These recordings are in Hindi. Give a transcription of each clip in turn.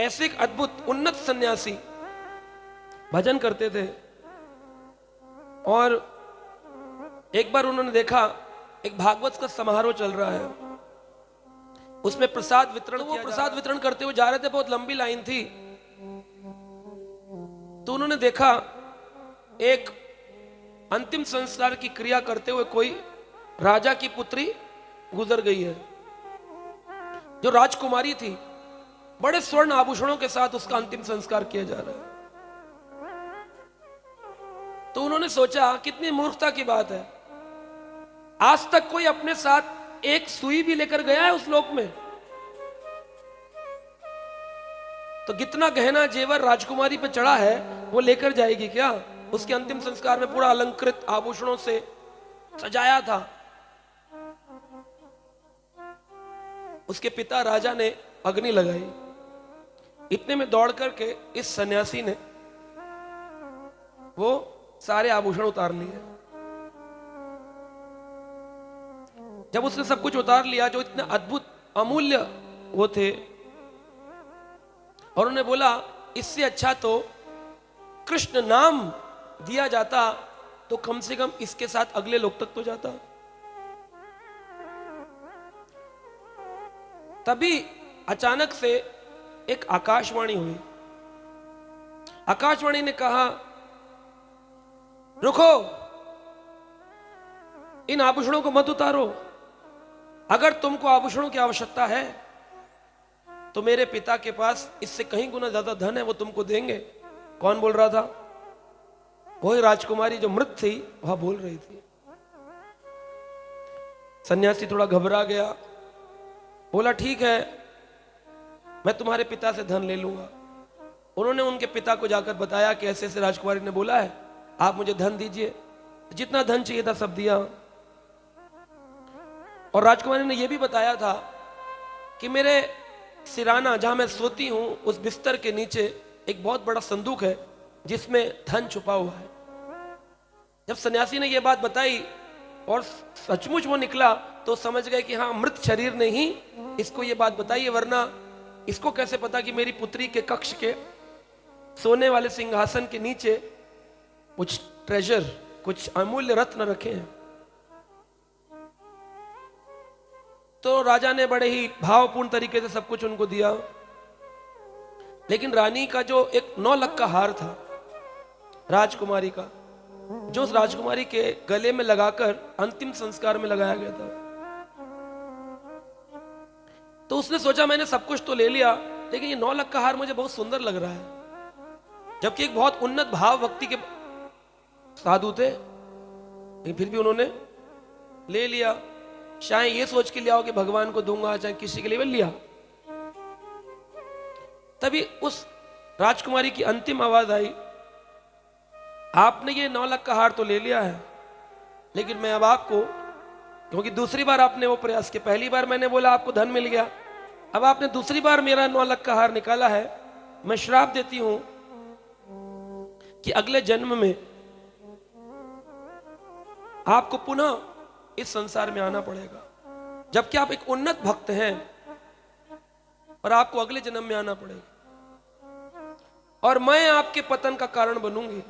ऐसे एक अद्भुत उन्नत सन्यासी भजन करते थे। और एक बार उन्होंने देखा एक भागवत का समारोह चल रहा है, उसमें प्रसाद वितरण किया, प्रसाद वितरण करते हुए जा रहे थे, बहुत लंबी लाइन थी। तो उन्होंने देखा एक अंतिम संस्कार की क्रिया करते हुए कोई राजा की पुत्री गुजर गई है, जो राजकुमारी थी। बड़े स्वर्ण आभूषणों के साथ उसका अंतिम संस्कार किया जा रहा है। तो उन्होंने सोचा कितनी मूर्खता की बात है, आज तक कोई अपने साथ एक सुई भी लेकर गया है उस लोक में? तो कितना गहना जेवर राजकुमारी पे चढ़ा है वो लेकर जाएगी क्या? उसके अंतिम संस्कार में पूरा अलंकृत आभूषणों से सजाया था। उसके पिता राजा ने अग्नि लगाई। इतने में दौड़ करके इस सन्यासी ने वो सारे आभूषण उतार लिए। जब उसने सब कुछ उतार लिया, जो इतने अद्भुत अमूल्य वो थे, और उन्होंने बोला इससे अच्छा तो कृष्ण नाम दिया जाता, तो कम से कम इसके साथ अगले लोक तक तो जाता। तभी अचानक से एक आकाशवाणी हुई। आकाशवाणी ने कहा, रुको, इन आभूषणों को मत उतारो। अगर तुमको आभूषणों की आवश्यकता है तो मेरे पिता के पास इससे कहीं गुना ज्यादा धन है, वो तुमको देंगे। कौन बोल रहा था? वही राजकुमारी जो मृत थी वह बोल रही थी। सन्यासी थोड़ा घबरा गया, बोला ठीक है, मैं तुम्हारे पिता से धन ले लूंगा। उन्होंने उनके पिता को जाकर बताया कि ऐसे ऐसे राजकुमारी ने बोला है, आप मुझे धन दीजिए। जितना धन चाहिए था सब दिया। और राजकुमारी ने यह भी बताया था कि मेरे सिराना जहां मैं सोती हूं उस बिस्तर के नीचे एक बहुत बड़ा संदूक है जिसमें धन छुपा हुआ है। जब सन्यासी ने यह बात बताई और सचमुच वो निकला, तो समझ गए कि हाँ, मृत शरीर ने ही इसको ये बात बताई है, वरना इसको कैसे पता कि मेरी पुत्री के कक्ष के सोने वाले सिंहासन के नीचे कुछ ट्रेजर, कुछ अमूल्य रत्न रखे हैं। तो राजा ने बड़े ही भावपूर्ण तरीके से सब कुछ उनको दिया। लेकिन रानी का जो एक 9 लाख का हार था राजकुमारी का, जो उस राजकुमारी के गले में लगाकर अंतिम संस्कार में लगाया गया था, तो उसने सोचा मैंने सब कुछ तो ले लिया, लेकिन ये 9 लाख का हार मुझे बहुत सुंदर लग रहा है। जबकि एक बहुत उन्नत भाव भक्ति के साधु थे, लेकिन फिर भी उन्होंने ले लिया। चाहे ये सोच के लिया हो कि भगवान को दूंगा, चाहे किसी के लिए लिया। तभी उस राजकुमारी की अंतिम आवाज आई, आपने ये 9 लाख का हार तो ले लिया है, लेकिन मैं अब आपको, क्योंकि दूसरी बार आपने वो प्रयास किया, पहली बार मैंने बोला आपको धन मिल गया, अब आपने दूसरी बार मेरा 9 लाख का हार निकाला है, मैं श्राप देती हूं कि अगले जन्म में आपको पुनः इस संसार में आना पड़ेगा। जबकि आप एक उन्नत भक्त हैं, और आपको अगले जन्म में आना पड़ेगा, और मैं आपके पतन का कारण बनूंगी।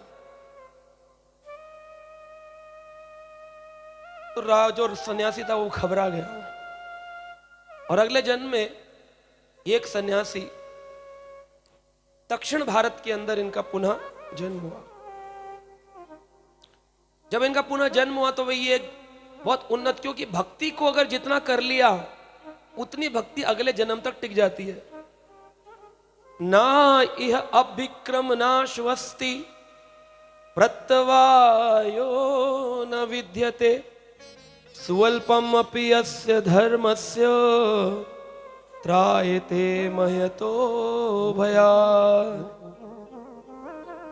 तो जो सन्यासी था वो घबरा गया, और अगले जन्म में एक सन्यासी दक्षिण भारत के अंदर इनका पुनः जन्म हुआ। जब इनका पुनः जन्म हुआ तो वही एक बहुत उन्नत, क्योंकि भक्ति को अगर जितना कर लिया उतनी भक्ति अगले जन्म तक टिक जाती है। ना इह अभिक्रम ना श्वस्ति प्रत्यवायो न विद्यते स्वल्पम अपि यस्य धर्मस्य त्रायते मह्यतो भयात्।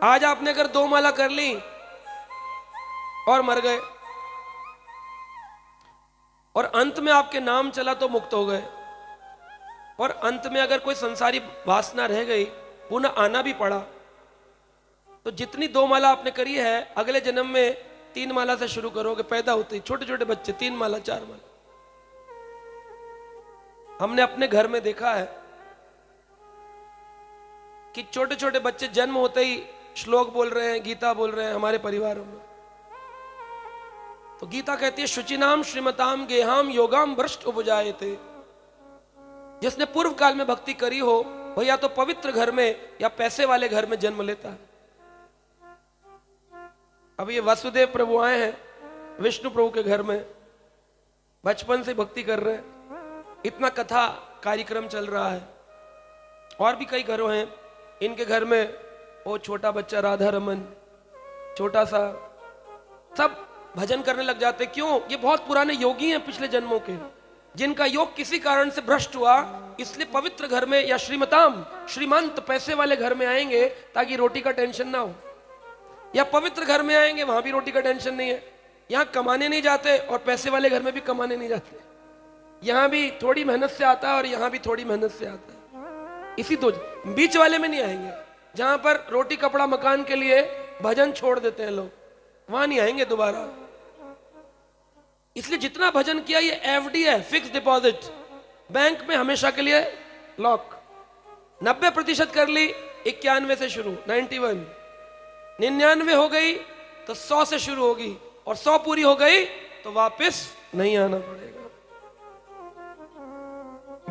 आज आपने अगर 2 माला कर ली और मर गए, और अंत में आपके नाम चला तो मुक्त हो गए, और अंत में अगर कोई संसारी वासना रह गई, पुनः आना भी पड़ा, तो जितनी 2 माला आपने करी है अगले जन्म में 3 माला से शुरू करोगे। पैदा होते ही छोटे छोटे बच्चे 3 माला 4 माला। हमने अपने घर में देखा है, कि छोटे छोटे बच्चे जन्म होते ही श्लोक बोल रहे हैं, गीता बोल रहे हैं हमारे परिवारों में। तो गीता कहती है शुचिनाम श्रीमताम गेहाम योगाम भ्रष्ट उपजायते। जिसने पूर्व काल में भक्ति करी हो वह या तो पवित्र घर में या पैसे वाले घर में जन्म लेता है। अब ये वासुदेव प्रभु आए हैं विष्णु प्रभु के घर में, बचपन से भक्ति कर रहे हैं, इतना कथा कार्यक्रम चल रहा है। और भी कई घरों हैं, इनके घर में वो छोटा बच्चा राधा रमन छोटा सा, सब भजन करने लग जाते। क्यों? ये बहुत पुराने योगी हैं पिछले जन्मों के, जिनका योग किसी कारण से भ्रष्ट हुआ, इसलिए पवित्र घर में या श्रीमताम श्रीमंत पैसे वाले घर में आएंगे ताकि रोटी का टेंशन ना हो, या पवित्र घर में आएंगे वहां भी रोटी का टेंशन नहीं है। यहां कमाने नहीं जाते और पैसे वाले घर में भी कमाने नहीं जाते, यहां भी थोड़ी मेहनत से आता है और यहां भी थोड़ी मेहनत से आता है। इसी दो बीच वाले में नहीं आएंगे, जहां पर रोटी कपड़ा मकान के लिए भजन छोड़ देते हैं लोग, वहां नहीं आएंगे दोबारा। इसलिए जितना भजन किया ये एफडी है, फिक्स डिपॉजिट, बैंक में हमेशा के लिए लॉक। 90% कर ली 91 से शुरू, 91 99 हो गई तो 100 से शुरू होगी, और 100 पूरी हो गई तो वापस नहीं आना पड़ेगा।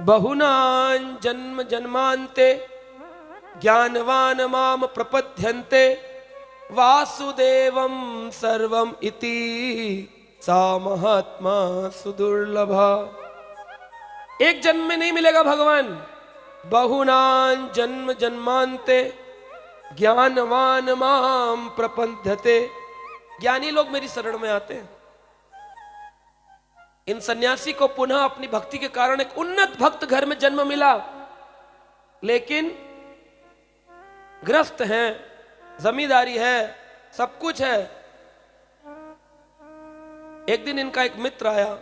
बहुनां जन्म जन्मांते ज्ञानवान माम प्रपद्यन्ते वासुदेवम सर्वम इति सा महात्मा सुदुर्लभा। एक जन्म में नहीं मिलेगा भगवान, बहुनां जन्म जन्मांते ज्ञानवान माम प्रपद्यते। ज्ञानी लोग मेरी शरण में आते हैं। इन सन्यासी को पुनः अपनी भक्ति के कारण एक उन्नत भक्त घर में जन्म मिला, लेकिन ग्रस्त हैं, जमींदारी है, सब कुछ है। एक दिन इनका एक मित्र आया,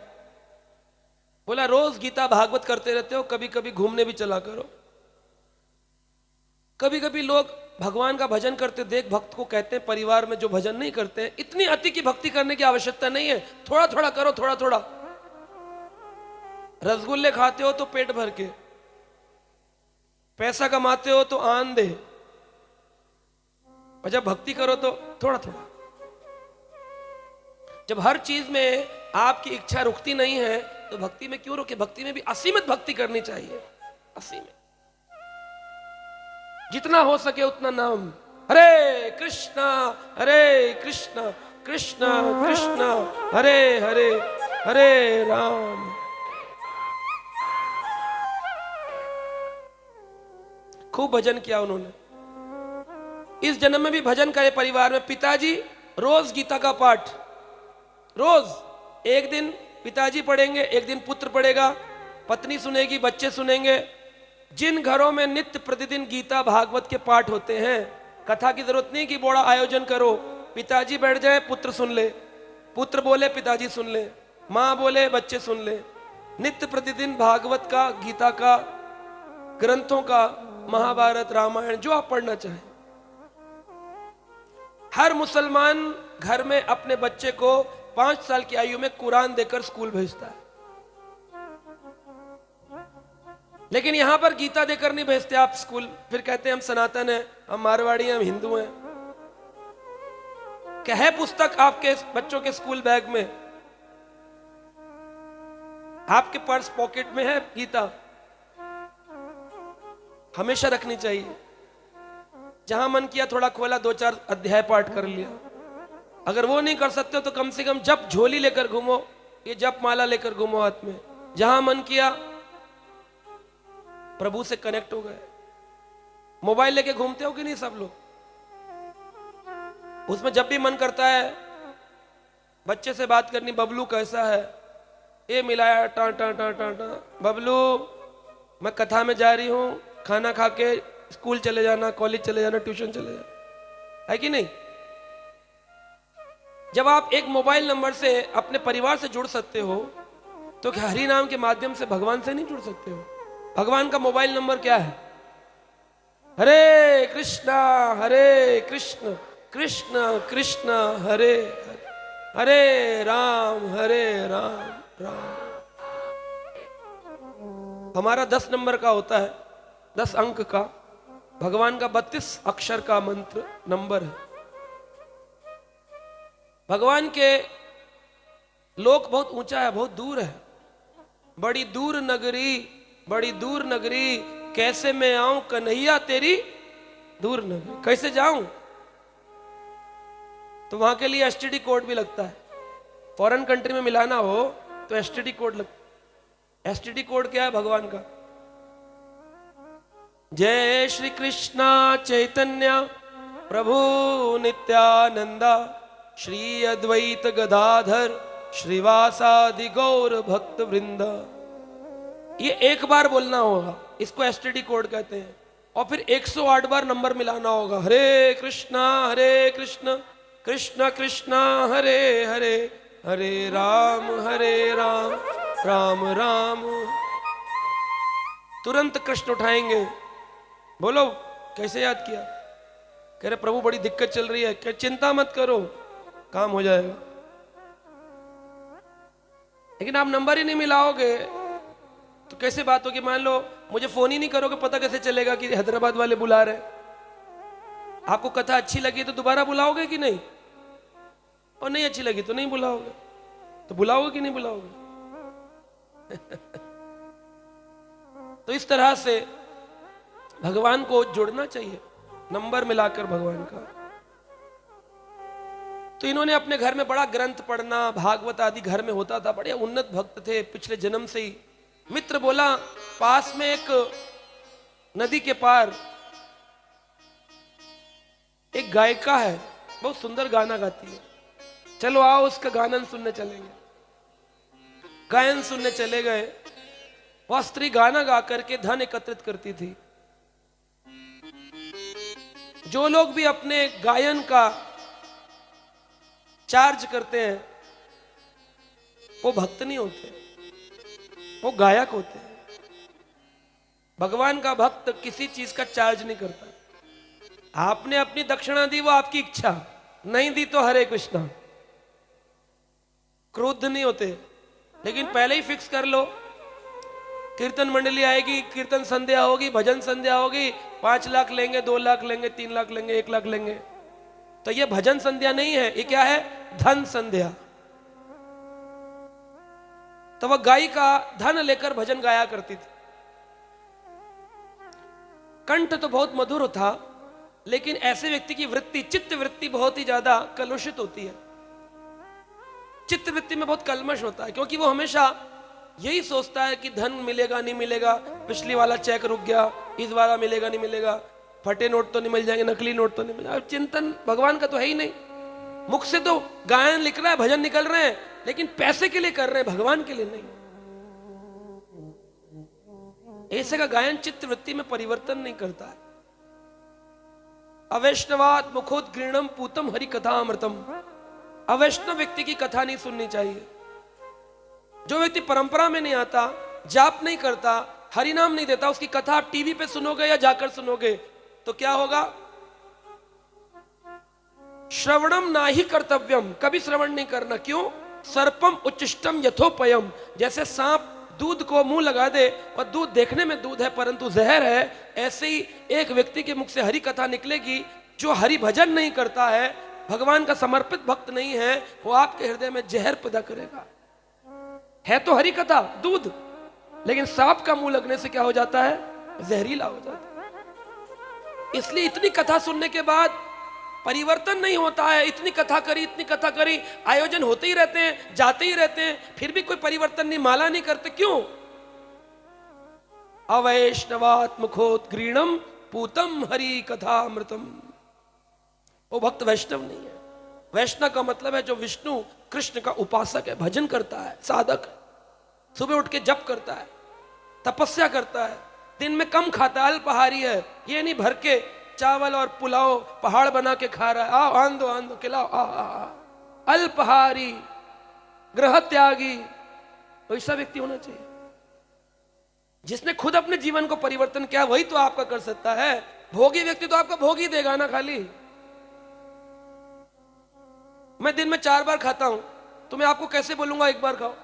बोला रोज गीता भागवत करते रहते हो, कभी कभी घूमने भी चला करो। कभी कभी लोग भगवान का भजन करते देख भक्त को कहते हैं परिवार में जो भजन नहीं करते हैं, इतनी अति की भक्ति करने की आवश्यकता नहीं है, थोड़ा थोड़ा करो, थोड़ा थोड़ा। रसगुल्ले खाते हो तो पेट भर के, पैसा कमाते हो तो आन दे, और जब भक्ति करो तो थोड़ा थोड़ा। जब हर चीज में आपकी इच्छा रुकती नहीं है तो भक्ति में क्यों रुके? भक्ति में भी असीमित भक्ति करनी चाहिए, असीमित। जितना हो सके उतना नाम, हरे कृष्णा कृष्ण कृष्ण हरे हरे, हरे राम। खूब भजन किया उन्होंने। इस जन्म में भी भजन करे परिवार में। पिताजी रोज गीता का पाठ, रोज एक दिन पिताजी पढ़ेंगे, एक दिन पुत्र पढ़ेगा, पत्नी सुनेगी, बच्चे सुनेंगे। जिन घरों में नित्य प्रतिदिन गीता भागवत के पाठ होते हैं, कथा की जरूरत नहीं कि बड़ा आयोजन करो, पिताजी बैठ जाए, पुत्र सुन ले, पुत्र बोले पिताजी सुन ले, मां बोले बच्चे सुन ले। नित्य प्रतिदिन भागवत का, गीता का, ग्रंथों का, महाभारत रामायण जो आप पढ़ना चाहें। हर मुसलमान घर में अपने बच्चे को 5 साल की आयु में कुरान देकर स्कूल भेजता है, लेकिन यहां पर गीता देकर नहीं भेजते आप स्कूल। फिर कहते हैं हम सनातन हैं, हम मारवाड़ी हैं, हम हिंदू हैं। क्या है पुस्तक आपके बच्चों के स्कूल बैग में? आपके पर्स पॉकेट में है गीता? हमेशा रखनी चाहिए। जहां मन किया थोड़ा खोला, 2-4 अध्याय पाठ कर लिया। अगर वो नहीं कर सकते हो तो कम से कम जप झोली लेकर घूमो, ये जप माला लेकर घूमो हाथ में। जहां मन किया प्रभु से कनेक्ट हो गए। मोबाइल लेके घूमते हो कि नहीं सब लोग? उसमें जब भी मन करता है बच्चे से बात करनी, बबलू कैसा है, ये मिलाया टा टा टा टा टा, बबलू मैं कथा में जा रही हूं, खाना खा के स्कूल चले जाना, कॉलेज चले जाना, ट्यूशन चले जाना, है कि नहीं? जब आप एक मोबाइल नंबर से अपने परिवार से जुड़ सकते हो तो क्या हरि नाम के माध्यम से भगवान से नहीं जुड़ सकते हो? भगवान का मोबाइल नंबर क्या है? हरे कृष्ण कृष्ण कृष्ण हरे हरे, हरे राम राम। हमारा 10 नंबर का होता है, 10 अंक का, भगवान का 32 अक्षर का मंत्र नंबर है। भगवान के लोक बहुत ऊंचा है, बहुत दूर है। बड़ी दूर नगरी, बड़ी दूर नगरी, कैसे मैं आऊं कन्हैया तेरी दूर नगरी। कैसे जाऊं? तो वहां के लिए एसटीडी कोड भी लगता है। फॉरेन कंट्री में मिलाना हो तो एसटीडी कोड लगता। एसटीडी कोड क्या है भगवान का? जय श्री कृष्णा चैतन्य प्रभु नित्यानंदा श्री अद्वैत गदाधर श्रीवासादि गौर भक्त वृंदा। ये एक बार बोलना होगा, इसको एसटीडी कोड कहते हैं। और फिर 108 बार नंबर मिलाना होगा। हरे कृष्णा कृष्ण कृष्ण हरे हरे, हरे राम राम राम। तुरंत कृष्ण उठाएंगे। बोलो कैसे याद किया? कह रहे प्रभु बड़ी दिक्कत चल रही है। क्या? चिंता मत करो, काम हो जाएगा। लेकिन आप नंबर ही नहीं मिलाओगे तो कैसे बात होगी? मान लो मुझे फोन ही नहीं करोगे, पता कैसे चलेगा कि हैदराबाद वाले बुला रहे? आपको कथा अच्छी लगी तो दोबारा बुलाओगे कि नहीं? और नहीं अच्छी लगी तो नहीं बुलाओगे। तो बुलाओगे कि नहीं बुलाओगे? तो इस तरह से भगवान को जोड़ना चाहिए, नंबर मिलाकर भगवान का। तो इन्होंने अपने घर में बड़ा ग्रंथ पढ़ना, भागवत आदि घर में होता था। बड़े उन्नत भक्त थे पिछले जन्म से ही। मित्र बोला पास में एक नदी के पार एक गायिका है, बहुत सुंदर गाना गाती है, चलो आओ उसका गायन सुनने चलेंगे। गायन सुनने चले गए। वह स्त्री गाना गा करके धन एकत्रित करती थी। जो लोग भी अपने गायन का चार्ज करते हैं वो भक्त नहीं होते, वो गायक होते हैं। भगवान का भक्त किसी चीज का चार्ज नहीं करता। आपने अपनी दक्षिणा दी, वो आपकी इच्छा, नहीं दी तो हरे कृष्णा। क्रोध नहीं होते, लेकिन पहले ही फिक्स कर लो कीर्तन मंडली आएगी, कीर्तन संध्या होगी, भजन संध्या होगी, 5 लाख लेंगे, 2 लाख लेंगे, 3 लाख लेंगे, 1 लाख लेंगे। तो ये भजन संध्या नहीं है, ये क्या है? धन संध्या। तो वह गायिका धन लेकर भजन गाया करती थी। कंठ तो बहुत मधुर था, लेकिन ऐसे व्यक्ति की वृत्ति, चित्त वृत्ति बहुत ही ज्यादा कलुषित होती है। चित्त वृत्ति में बहुत कलमश होता है, क्योंकि वो हमेशा यही सोचता है कि धन मिलेगा नहीं मिलेगा, पिछली वाला चेक रुक गया, इस वाला मिलेगा नहीं मिलेगा, फटे नोट तो नहीं मिल जाएंगे, नकली नोट तो नहीं मिल जाएंगे। चिंतन भगवान का तो है ही नहीं। मुख से तो गायन लिख रहा है, भजन निकल रहे हैं, लेकिन पैसे के लिए कर रहे हैं, भगवान के लिए नहीं। ऐसे का गायन चित्त वृत्ति में परिवर्तन नहीं करता है। अवैष्णवात मुखोद्गृणम पूतम हरि कथा अमृतम। अवैष्णव व्यक्ति की कथा नहीं सुननी चाहिए। जो व्यक्ति परंपरा में नहीं आता, जाप नहीं करता, हरि नाम नहीं देता, उसकी कथा आप टीवी पे सुनोगे या जाकर सुनोगे तो क्या होगा? श्रवणम नाही कर्तव्यम, कभी श्रवण नहीं करना। क्यों? सर्पम उच्चिष्टम यथोपयम। जैसे सांप दूध को मुंह लगा दे और दूध देखने में दूध है परंतु जहर है, ऐसे ही एक व्यक्ति के मुख से हरि कथा निकलेगी जो हरि भजन नहीं करता है, भगवान का समर्पित भक्त नहीं है, वो आपके हृदय में जहर पैदा करेगा। है तो हरि कथा दूध, लेकिन सांप का मुंह लगने से क्या हो जाता है? जहरीला हो जाता है। इसलिए इतनी कथा सुनने के बाद परिवर्तन नहीं होता है। इतनी कथा करी, इतनी कथा करी, आयोजन होते ही रहते हैं, जाते ही रहते हैं, फिर भी कोई परिवर्तन नहीं, माला नहीं करते। क्यों? अवैष्णवात् मुखोद्गृणम पूतम हरि कथा अमृतम। वो भक्त वैष्णव नहीं है। वैष्णव का मतलब है जो विष्णु कृष्ण का उपासक है, भजन करता है, साधक, सुबह उठ के जप करता है, तपस्या करता है, दिन में कम खाता है, अल्पाहारी है। ये नहीं भर के चावल और पुलाव पहाड़ बना के खा रहा है, आओ आंदो खिलाओ, अल्पाहारी, ग्रह त्यागी, वैसा व्यक्ति होना चाहिए। जिसने खुद अपने जीवन को परिवर्तन किया वही तो आपका कर सकता है। भोगी व्यक्ति तो आपका भोग ही देगा ना खाली। मैं दिन में 4 बार खाता हूं तो मैं आपको कैसे बोलूंगा 1 बार खाओ?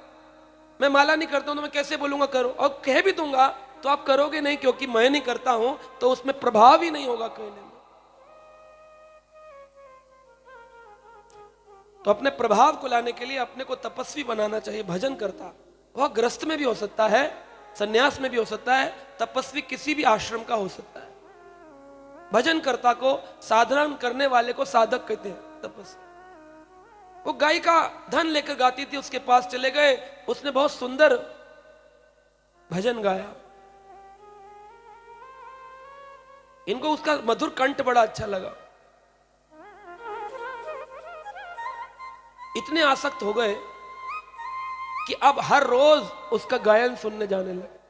मैं माला नहीं करता हूं तो मैं कैसे बोलूंगा करो? और कह भी दूंगा तो आप करोगे नहीं, क्योंकि मैं नहीं करता हूं तो उसमें प्रभाव ही नहीं होगा कहने में। तो अपने प्रभाव को लाने के लिए अपने को तपस्वी बनाना चाहिए, भजन करता। वह ग्रस्त में भी हो सकता है, सन्यास में भी हो सकता है, तपस्वी किसी भी आश्रम का हो सकता है। भजन करता को, साधना करने वाले को साधक कहते हैं, तपस्वी। वो गाय का धन लेकर गाती थी, उसके पास चले गए, उसने बहुत सुंदर भजन गाया। इनको उसका मधुर कंठ बड़ा अच्छा लगा, इतने आसक्त हो गए कि अब हर रोज उसका गायन सुनने जाने लगे।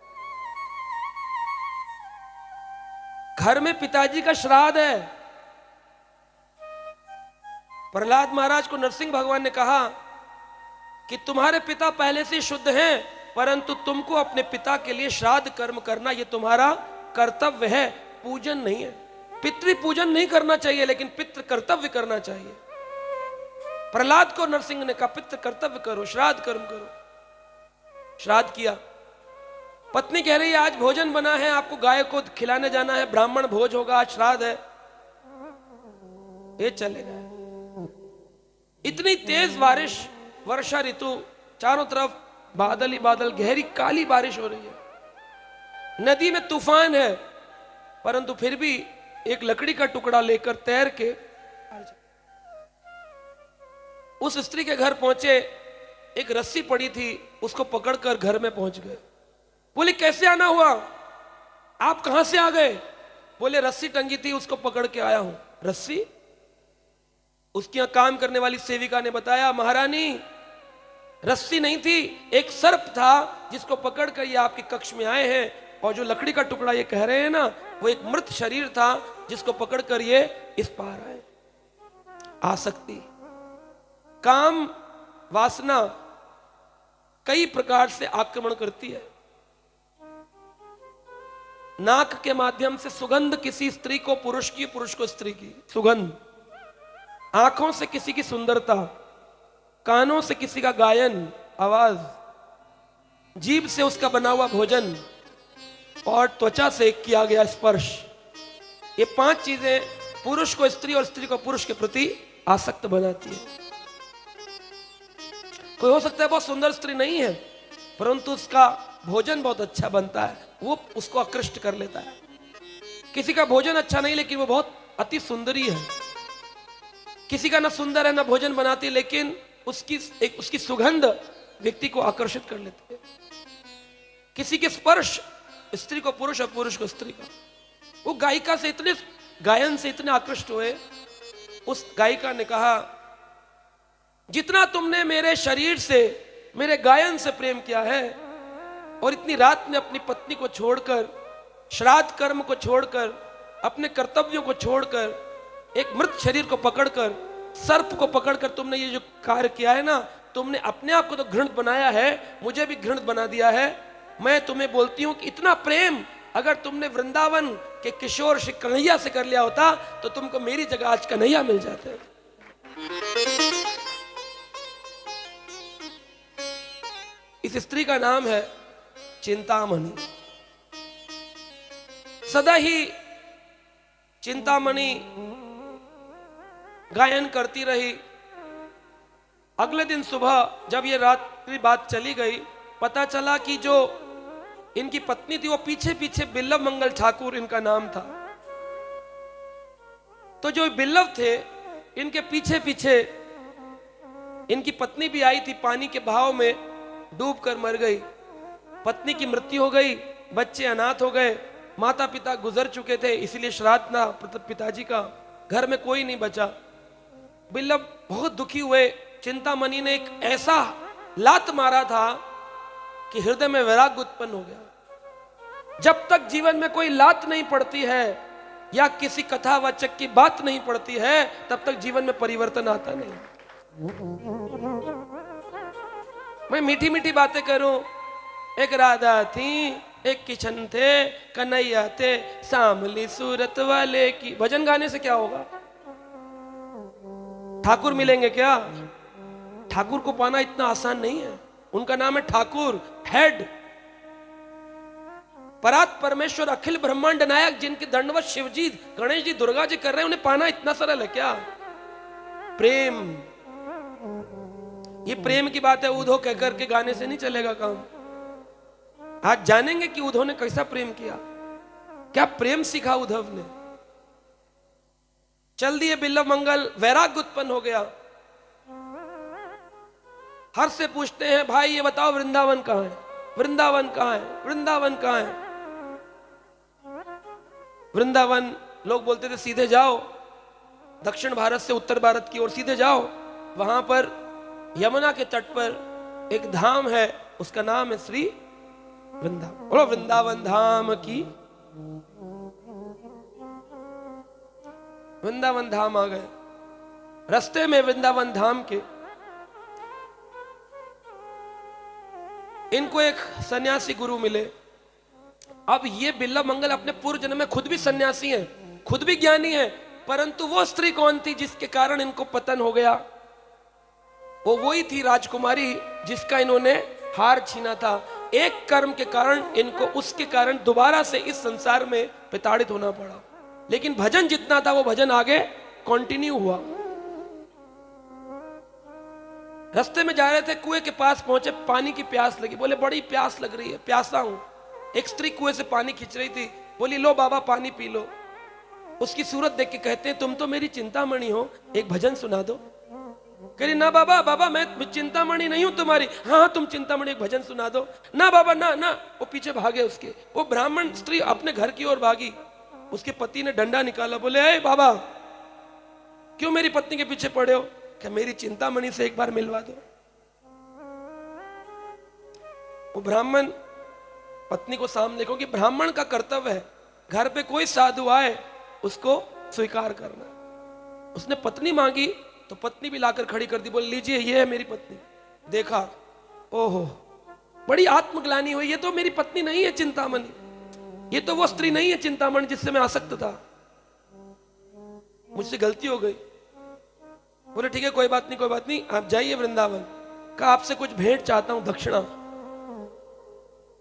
घर में पिताजी का श्राद्ध है। प्रहलाद महाराज को नरसिंह भगवान ने कहा कि तुम्हारे पिता पहले से शुद्ध हैं, परंतु तुमको अपने पिता के लिए श्राद्ध कर्म करना यह तुम्हारा कर्तव्य है, पूजन नहीं है। पितृ पूजन नहीं करना चाहिए, लेकिन पितृ कर्तव्य करना चाहिए। प्रहलाद को नरसिंह ने कहा पितृ कर्तव्य करो, श्राद्ध कर्म करो। श्राद्ध किया। पत्नी कह रही है आज भोजन बना है, आपको गाय को खिलाने जाना है, ब्राह्मण भोज होगा, आज श्राद्ध है। ये चले गए। इतनी तेज बारिश, वर्षा ऋतु, चारों तरफ बादल ही बादल, गहरी काली बारिश हो रही है, नदी में तूफान है, परंतु फिर भी एक लकड़ी का टुकड़ा लेकर तैर के उस स्त्री के घर पहुंचे। एक रस्सी पड़ी थी, उसको पकड़कर घर में पहुंच गए। बोले कैसे आना हुआ, आप कहां से आ गए? बोले रस्सी टंगी थी, उसको पकड़ के आया हूं। रस्सी? उसकी यहां काम करने वाली सेविका ने बताया महारानी रस्सी नहीं थी, एक सर्प था जिसको पकड़कर ये आपके कक्ष में आए हैं, और जो लकड़ी का टुकड़ा ये कह रहे हैं ना, वो एक मृत शरीर था जिसको पकड़कर ये इस पार आए। आसक्ति, काम, वासना कई प्रकार से आक्रमण करती है। नाक के माध्यम से सुगंध किसी स्त्री को पुरुष की, पुरुष को स्त्री की सुगंध, आंखों से किसी की सुंदरता, कानों से किसी का गायन, आवाज, जीभ से उसका बना हुआ भोजन, और त्वचा से किया गया स्पर्श। ये 5 चीजें पुरुष को स्त्री और स्त्री को पुरुष के प्रति आसक्त बनाती है। कोई हो सकता है बहुत सुंदर स्त्री नहीं है, परंतु उसका भोजन बहुत अच्छा बनता है, वो उसको आकृष्ट कर लेता है। किसी का भोजन अच्छा नहीं, लेकिन वो बहुत अति सुंदरी है। किसी का ना सुंदर है ना भोजन बनाती, लेकिन उसकी सुगंध व्यक्ति को आकर्षित कर लेती है। किसी के स्पर्श, स्त्री को पुरुष और पुरुष को स्त्री का। वो गायिका से इतने, गायन से इतने आकृष्ट हुए। उस गायिका ने कहा जितना तुमने मेरे शरीर से, मेरे गायन से प्रेम किया है, और इतनी रात में अपनी पत्नी को छोड़कर, श्राद्ध कर्म को छोड़कर, अपने कर्तव्यों को छोड़कर, एक मृत शरीर को पकड़कर, सर्प को पकड़कर तुमने ये जो कार्य किया है ना, तुमने अपने आप को तो घृणित बनाया है, मुझे भी घृणित बना दिया है। मैं तुम्हें बोलती हूं कि इतना प्रेम अगर तुमने वृंदावन के किशोर श्री कन्हैया से कर लिया होता, तो तुमको मेरी जगह आज कन्हैया मिल जाते। इस स्त्री का नाम है चिंतामणि। सदा ही चिंतामणि गायन करती रही। अगले दिन सुबह जब ये रात्रि बात चली गई, पता चला कि जो इनकी पत्नी थी वो पीछे पीछे बिल्लव मंगल ठाकुर इनका नाम था। तो जो बिल्लव थे, इनके पीछे पीछे इनकी पत्नी भी आई थी, पानी के बहाव में डूबकर मर गई। पत्नी की मृत्यु हो गई, बच्चे अनाथ हो गए, माता पिता गुजर चुके थे, इसलिए श्राद्ध ना पिताजी का, घर में कोई नहीं बचा। बिल्लव बहुत दुखी हुए। चिंतामणि ने एक ऐसा लात मारा था कि हृदय में वैराग्य उत्पन्न हो गया। जब तक जीवन में कोई लात नहीं पड़ती है या किसी कथावाचक की बात नहीं पड़ती है, तब तक जीवन में परिवर्तन आता नहीं। मैं मीठी मीठी बातें करूं, एक राधा थी, एक किशन थे, कन्हैया थे, सांवली सूरत वाले की। भजन गाने से क्या होगा? ठाकुर मिलेंगे क्या? ठाकुर को पाना इतना आसान नहीं है। उनका नाम है ठाकुर, हेड। परात परमेश्वर अखिल ब्रह्मांड नायक जिनके दंडवत शिवजी, गणेश जी, दुर्गा जी कर रहे हैं, उन्हें पाना इतना सरल है क्या? प्रेम, ये प्रेम की बात है। उद्धव कह करके गाने से नहीं चलेगा काम। आज जानेंगे कि उद्धव ने कैसा प्रेम किया, क्या प्रेम सीखा उद्धव ने। चल दिए बिल्व मंगल, वैराग्य उत्पन्न हो गया। हर से पूछते हैं, भाई ये बताओ वृंदावन कहां है, वृंदावन कहां है, वृंदावन कहां है। वृंदावन लोग बोलते थे सीधे जाओ, दक्षिण भारत से उत्तर भारत की ओर सीधे जाओ, वहां पर यमुना के तट पर एक धाम है, उसका नाम है श्री वृंदावन। बोलो वृंदावन धाम की। वृंदावन धाम आ गए। रास्ते में वृंदावन धाम के इनको एक सन्यासी गुरु मिले। अब ये बिल्ला मंगल अपने पूर्व जन्म में खुद भी सन्यासी हैं, खुद भी ज्ञानी हैं, परंतु वो स्त्री कौन थी जिसके कारण इनको पतन हो गया? वो वही थी राजकुमारी जिसका इन्होंने हार छीना था। एक कर्म के कारण इनको उसके कारण दोबारा से इस संसार में प्रताड़ित होना पड़ा। लेकिन भजन जितना था वो भजन आगे कंटिन्यू हुआ। रास्ते में जा रहे थे, कुएं के पास पहुंचे, पानी की प्यास लगी। बोले बड़ी प्यास लग रही है, प्यासा हूं। एक स्त्री कुएं से पानी खींच रही थी, बोली लो बाबा पानी पी लो। उसकी सूरत देख के कहते हैं तुम तो मेरी चिंतामणि हो, एक भजन सुना दो। कह रही ना बाबा, बाबा मैं चिंतामणि नहीं हूं तुम्हारी। हाँ तुम चिंतामणि, एक भजन सुना दो। ना बाबा ना ना। वो पीछे भागे उसके। वो ब्राह्मण स्त्री अपने घर की ओर भागी। उसके पति ने डंडा निकाला, बोले ए बाबा क्यों मेरी पत्नी के पीछे पड़े हो? क्या मेरी चिंतामणि से एक बार मिलवा दो। वो ब्राह्मण पत्नी को सामने, क्योंकि ब्राह्मण का कर्तव्य है घर पे कोई साधु आए उसको स्वीकार करना। उसने पत्नी मांगी तो पत्नी भी लाकर खड़ी कर दी, बोले लीजिए ये है मेरी पत्नी। देखा, ओहो बड़ी आत्मग्लानि हुई, ये तो मेरी पत्नी नहीं है चिंतामणि, ये तो वो स्त्री नहीं है चिंतामणि जिससे मैं आसक्त था, मुझसे गलती हो गई। बोले ठीक है कोई बात नहीं, कोई बात नहीं, आप जाइए वृंदावन। कहा आपसे कुछ भेंट चाहता हूं, दक्षिणा।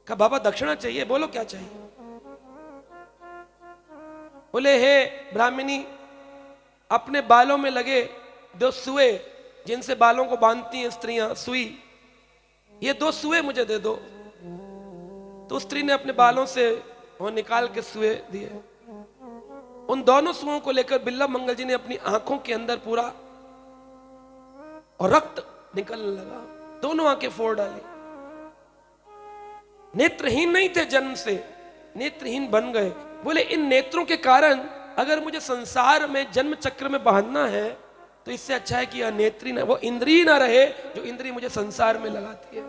कहा बाबा दक्षिणा चाहिए, बोलो क्या चाहिए। बोले हे ब्राह्मणी, अपने बालों में लगे दो सुए जिनसे बालों को बांधती हैं स्त्रियां, सुई, ये दो सुए मुझे दे दो। तो स्त्री ने अपने बालों से वो निकाल के सुए दिए। उन दोनों सुओं को लेकर बिल्ला मंगल जी ने अपनी आंखों के अंदर पूरा और रक्त निकलने लगा, दोनों आंखें फोड़ डाली। नेत्रहीन नहीं थे जन्म से, नेत्रहीन बन गए। बोले इन नेत्रों के कारण अगर मुझे संसार में जन्म चक्र में बांधना है तो इससे अच्छा है कि यह नेत्री ना, वो इंद्रिय ना रहे जो इंद्रिय मुझे संसार में लगाती है।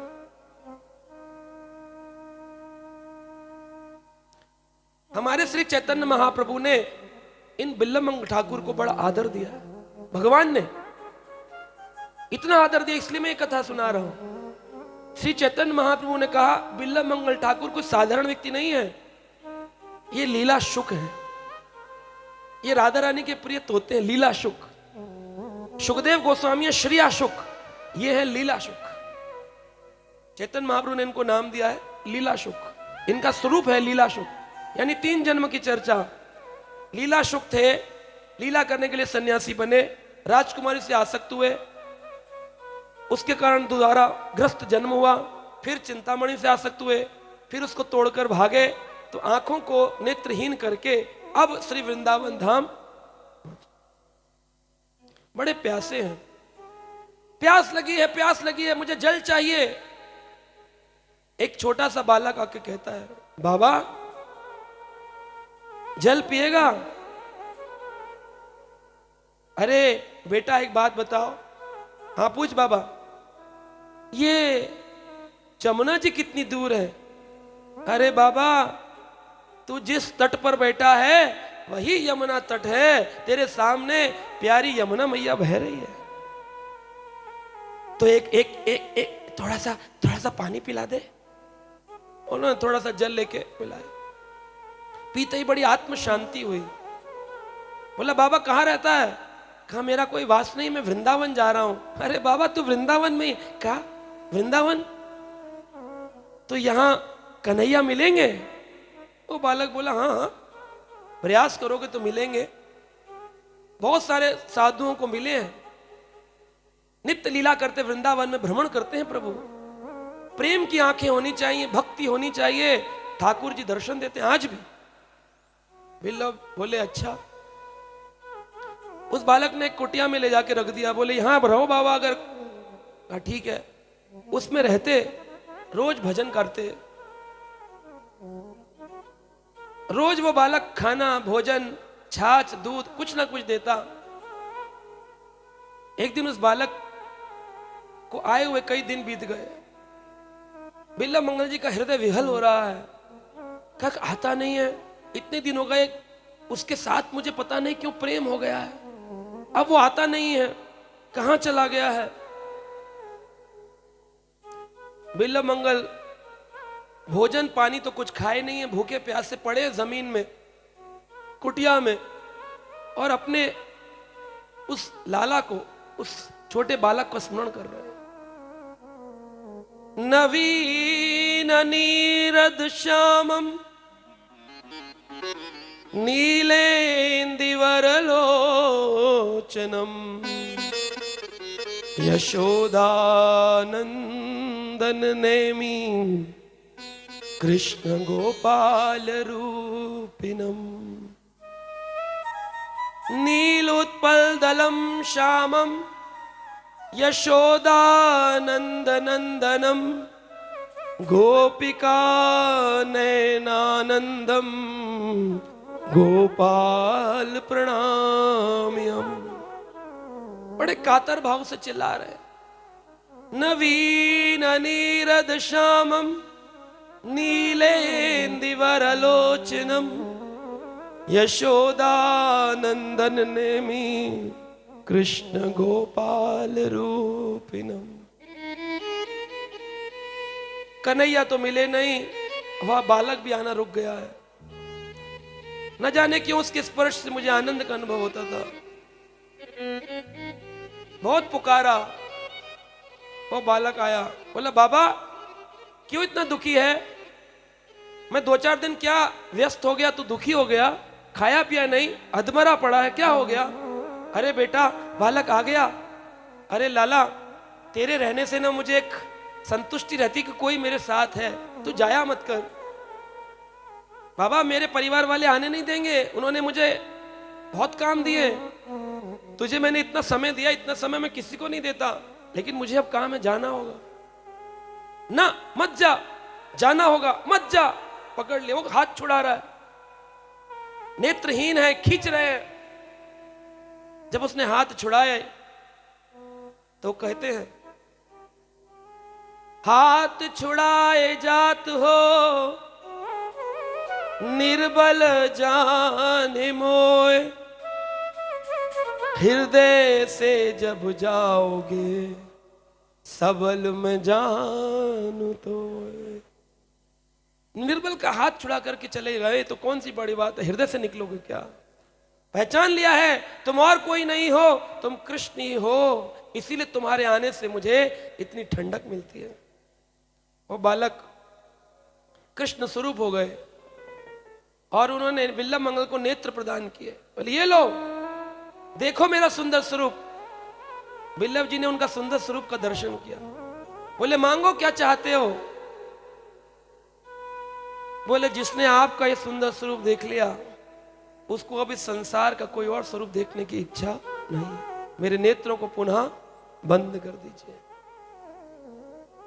हमारे श्री चैतन्य महाप्रभु ने इन बिल्लमंगल ठाकुर को बड़ा आदर दिया। भगवान ने इतना आदर दिया, इसलिए मैं ये कथा सुना रहा हूं। श्री चैतन्य महाप्रभु ने कहा बिल्लमंगल ठाकुर कोई साधारण व्यक्ति नहीं है, ये लीला शुक है, ये राधा रानी के प्रिय तोते हैं, लीला शुक। सुखदेव गोस्वामी श्री आशुक, ये है लीला शुक। चैतन्य महाप्रभु ने इनको नाम दिया है लीला शुक। इनका स्वरूप है लीला शुक, यानी 3 जन्म की चर्चा। लीला शुक थे, लीला करने के लिए सन्यासी बने, राजकुमारी से आसक्त हुए, उसके कारण दोबारा ग्रस्त जन्म हुआ, फिर चिंतामणि से आसक्त हुए, फिर उसको तोड़कर भागे, तो आंखों को नेत्रहीन करके अब श्री वृंदावन धाम। बड़े प्यासे हैं, प्यास लगी है, प्यास लगी है, मुझे जल चाहिए। एक छोटा सा बालक आके कहता है बाबा जल पिएगा? अरे बेटा एक बात बताओ। हाँ पूछ बाबा। ये जमुना जी कितनी दूर है? अरे बाबा तू जिस तट पर बैठा है वही यमुना तट है, तेरे सामने प्यारी यमुना मैया बह रही है। तो एक थोड़ा सा पानी पिला दे। उन्होंने थोड़ा सा जल लेके पिलाया, पीते ही बड़ी आत्म शांति हुई। बोला बाबा कहाँ रहता है? कहा मेरा कोई वास नहीं, मैं वृंदावन जा रहा हूं। अरे बाबा तू वृंदावन में? कहा वृंदावन तो यहां कन्हैया मिलेंगे? वो बालक बोला हाँ हाँ, प्रयास करोगे तो मिलेंगे। बहुत सारे साधुओं को मिले हैं, नित्य लीला करते वृंदावन में भ्रमण करते हैं प्रभु। प्रेम की आंखें होनी चाहिए, भक्ति होनी चाहिए, ठाकुर जी दर्शन देते हैं आज भी। बिल्लभ बोले अच्छा। उस बालक ने कुटिया में ले जाके रख दिया, बोले यहां रहो बाबा, अगर ठीक है। उसमें रहते, रोज भजन करते, रोज वो बालक खाना, भोजन, छाछ, दूध कुछ ना कुछ देता। एक दिन उस बालक को आए हुए कई दिन बीत गए। बिल्लभ मंगल जी का हृदय विहल हो रहा है, कहा आता नहीं है, इतने दिन हो गए, उसके साथ मुझे पता नहीं क्यों प्रेम हो गया है, अब वो आता नहीं है, कहां चला गया है। बिल्लभ मंगल भोजन पानी तो कुछ खाए नहीं है, भूखे प्यासे पड़े जमीन में, कुटिया में, और अपने उस लाला को, उस छोटे बालक को स्मरण कर रहे हैं। नवीन नीरद श्यामम नीलेंदिवरलोचनम यशोदानंदन नेमि कृष्ण गोपाल रूपिणम। नीलोत्पलदलं श्यामं यशोदानन्दनन्दनं गोपिका नयनानन्दं गोपाल प्रणाम्यम। बड़े कातर भाव से चिल्ला रहे, नवीन नीरद श्यामं नीलेंदिवरलोचनम यशोदानंदन नेमि कृष्ण गोपाल रूपिणम। कन्हैया तो मिले नहीं, वह बालक भी आना रुक गया है। न जाने क्यों उसके स्पर्श से मुझे आनंद का अनुभव होता था। बहुत पुकारा, वो बालक आया, बोला बाबा क्यों इतना दुखी है? मैं 2-4 दिन क्या व्यस्त हो गया तो दुखी हो गया, खाया पिया नहीं, अधमरा पड़ा है, क्या हो गया? अरे बेटा, बालक आ गया। अरे लाला, तेरे रहने से ना मुझे एक संतुष्टि रहती कि कोई मेरे साथ है, तू जाया मत कर। बाबा मेरे परिवार वाले आने नहीं देंगे, उन्होंने मुझे बहुत काम दिए, तुझे मैंने इतना समय दिया, इतना समय मैं किसी को नहीं देता, लेकिन मुझे अब काम है, जाना होगा। ना मत जा, जाना होगा, मत जा। पकड़ ले, वो हाथ छुड़ा रहा है, नेत्रहीन है, खींच रहे हैं। जब उसने हाथ छुड़ाए तो कहते हैं, हाथ छुड़ाए जात हो निर्बल जाने मोए, हृदय से जब जाओगे सबल में जानू तो। निर्बल का हाथ छुड़ा करके चले गए तो कौन सी बड़ी बात है, हृदय से निकलोगे क्या? पहचान लिया है तुम और कोई नहीं हो, तुम कृष्ण ही हो, इसीलिए तुम्हारे आने से मुझे इतनी ठंडक मिलती है। वो बालक कृष्ण स्वरूप हो गए और उन्होंने बिल्लभ मंगल को नेत्र प्रदान किए, बोले ये लो, देखो मेरा सुंदर स्वरूप। बिल्लभ जी ने उनका सुंदर स्वरूप का दर्शन किया, बोले मांगो क्या चाहते हो? बोले जिसने आपका ये सुंदर स्वरूप देख लिया उसको अब इस संसार का कोई और स्वरूप देखने की इच्छा नहीं, मेरे नेत्रों को पुनः बंद कर दीजिए।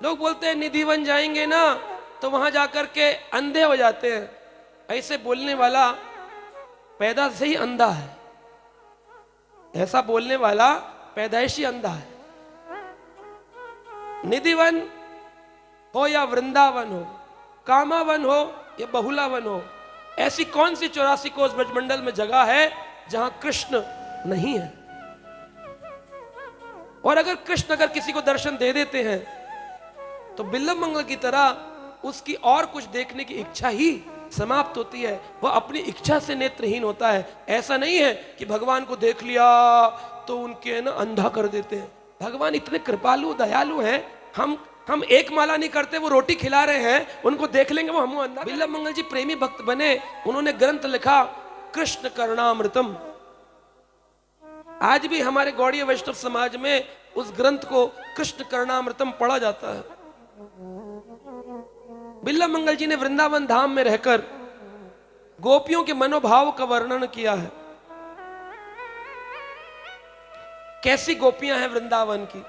लोग बोलते हैं निधि बन जाएंगे ना तो वहां जाकर के अंधे हो जाते हैं। ऐसे बोलने वाला पैदा से ही अंधा है, ऐसा बोलने वाला पैदाइशी अंधा है। निधिवन हो या वृंदावन हो, कामावन हो या बहुलावन हो, ऐसी कौन सी 84 कोस ब्रजमंडल में जगह है जहां कृष्ण नहीं है? और अगर कृष्ण अगर किसी को दर्शन दे देते हैं तो बिल्लभ मंगल की तरह उसकी और कुछ देखने की इच्छा ही समाप्त होती है, वह अपनी इच्छा से नेत्रहीन होता है। ऐसा नहीं है कि भगवान को देख लिया तो उनके ना अंधा कर देते हैं। भगवान इतने कृपालु दयालु हैं, हम हम एक माला नहीं करते, वो रोटी खिला रहे हैं, उनको देख लेंगे वो हम अंदर। बिल्लव मंगल जी प्रेमी भक्त बने, उन्होंने ग्रंथ लिखा कृष्ण करणामृतम। आज भी हमारे गौड़ीय वैष्णव समाज में उस ग्रंथ को कृष्ण करणामृतम पढ़ा जाता है। बिल्लव मंगल जी ने वृंदावन धाम में रहकर गोपियों के मनोभाव का वर्णन किया है। कैसी गोपियां हैं वृंदावन की।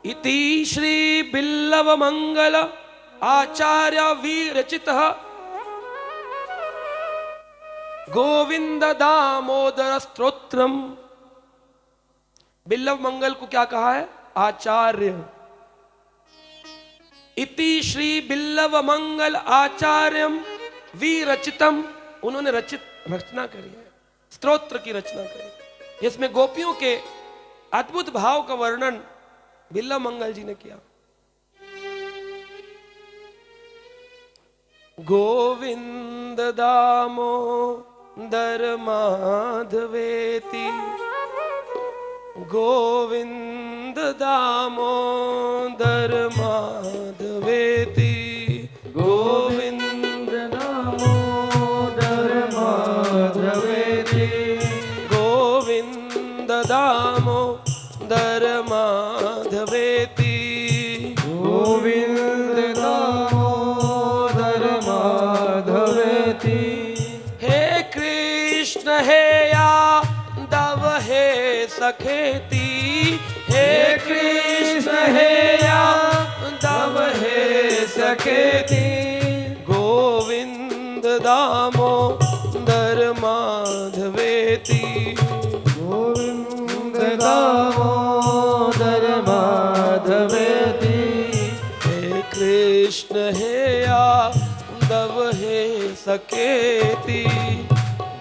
इति श्री बिल्लव मंगल आचार्य विरचितः गोविंद दामोदर स्तोत्रम। बिल्लव मंगल को क्या कहा है? आचार्य। इति श्री बिल्लव मंगल आचार्यम विरचितम, उन्होंने रचना करी है, स्तोत्र की रचना करी, जिसमें गोपियों के अद्भुत भाव का वर्णन बिल्लव मंगल जी ने किया। गोविंद दामोदर माधवेति, गोविंद दामोदर माधवेति, गोविंद दामोदर माधवेति, गोविंद दामोदर माधवेति, गोविंद दामोदर माधवेति। हे कृष्ण हे यादव हे सखेति, हे कृष्ण हे यादव हे सखेति, गोविंद दामोदर माधवेति, गोविंद दामोदर माधवेति। हे कृष्ण हे यादव हे सखेति,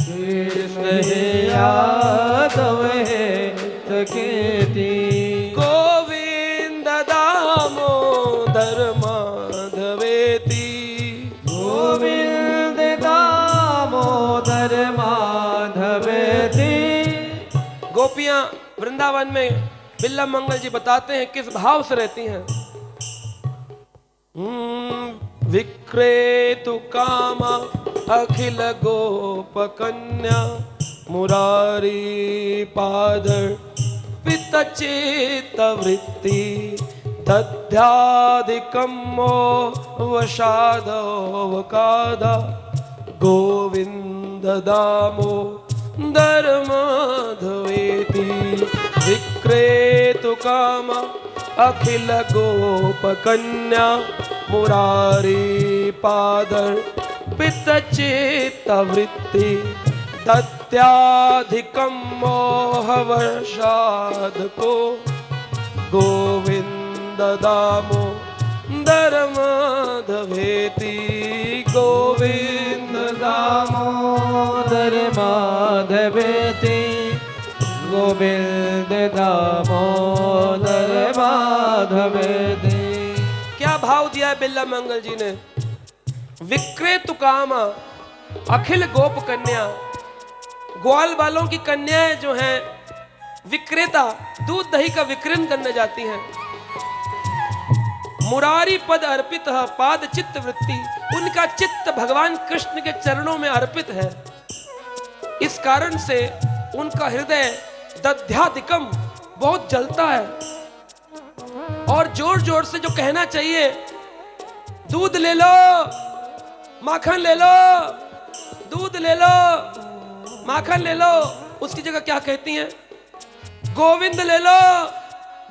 कृष्ण हे यादव हे सखेति, गोविंद दामोदर माधवेति, गोविंद दामोदर माधवेति। गोपियां वृंदावन में बिल्लव मंगल जी बताते हैं किस भाव से रहती हैं। विक्रेतु काम अखिल गोप कन्या, मुरारी पादर पित चित्त वृत्ति, दध्याधिकम वशादवकादा, गोविंद दामोदर माधवेति। विक्रेतु काम अखिल गोप कन्या, मुरारी पादर पित चित्त वृत्ति, दत्याधिकम मोहवशाद को, गोविंद दामोदर माधवेति, गोविंद दामोदर माधवेति, गोविंद दामोदर माधवेति। क्या भाव दिया है बिल्लव मंगल जी ने? विक्रेतु काम अखिल गोप कन्या, ग्वाल बालों की कन्याएं जो हैं विक्रेता, दूध दही का विक्रय करने जाती हैं। मुरारी पद अर्पित है, पाद चित्त वृत्ति, उनका चित्त भगवान कृष्ण के चरणों में अर्पित है। इस कारण से उनका हृदय दध्याधिकम बहुत जलता है और जोर जोर से जो कहना चाहिए, दूध ले लो, माखन ले लो, दूध ले लो, माखन ले लो, उसकी जगह क्या कहती हैं? गोविंद ले लो,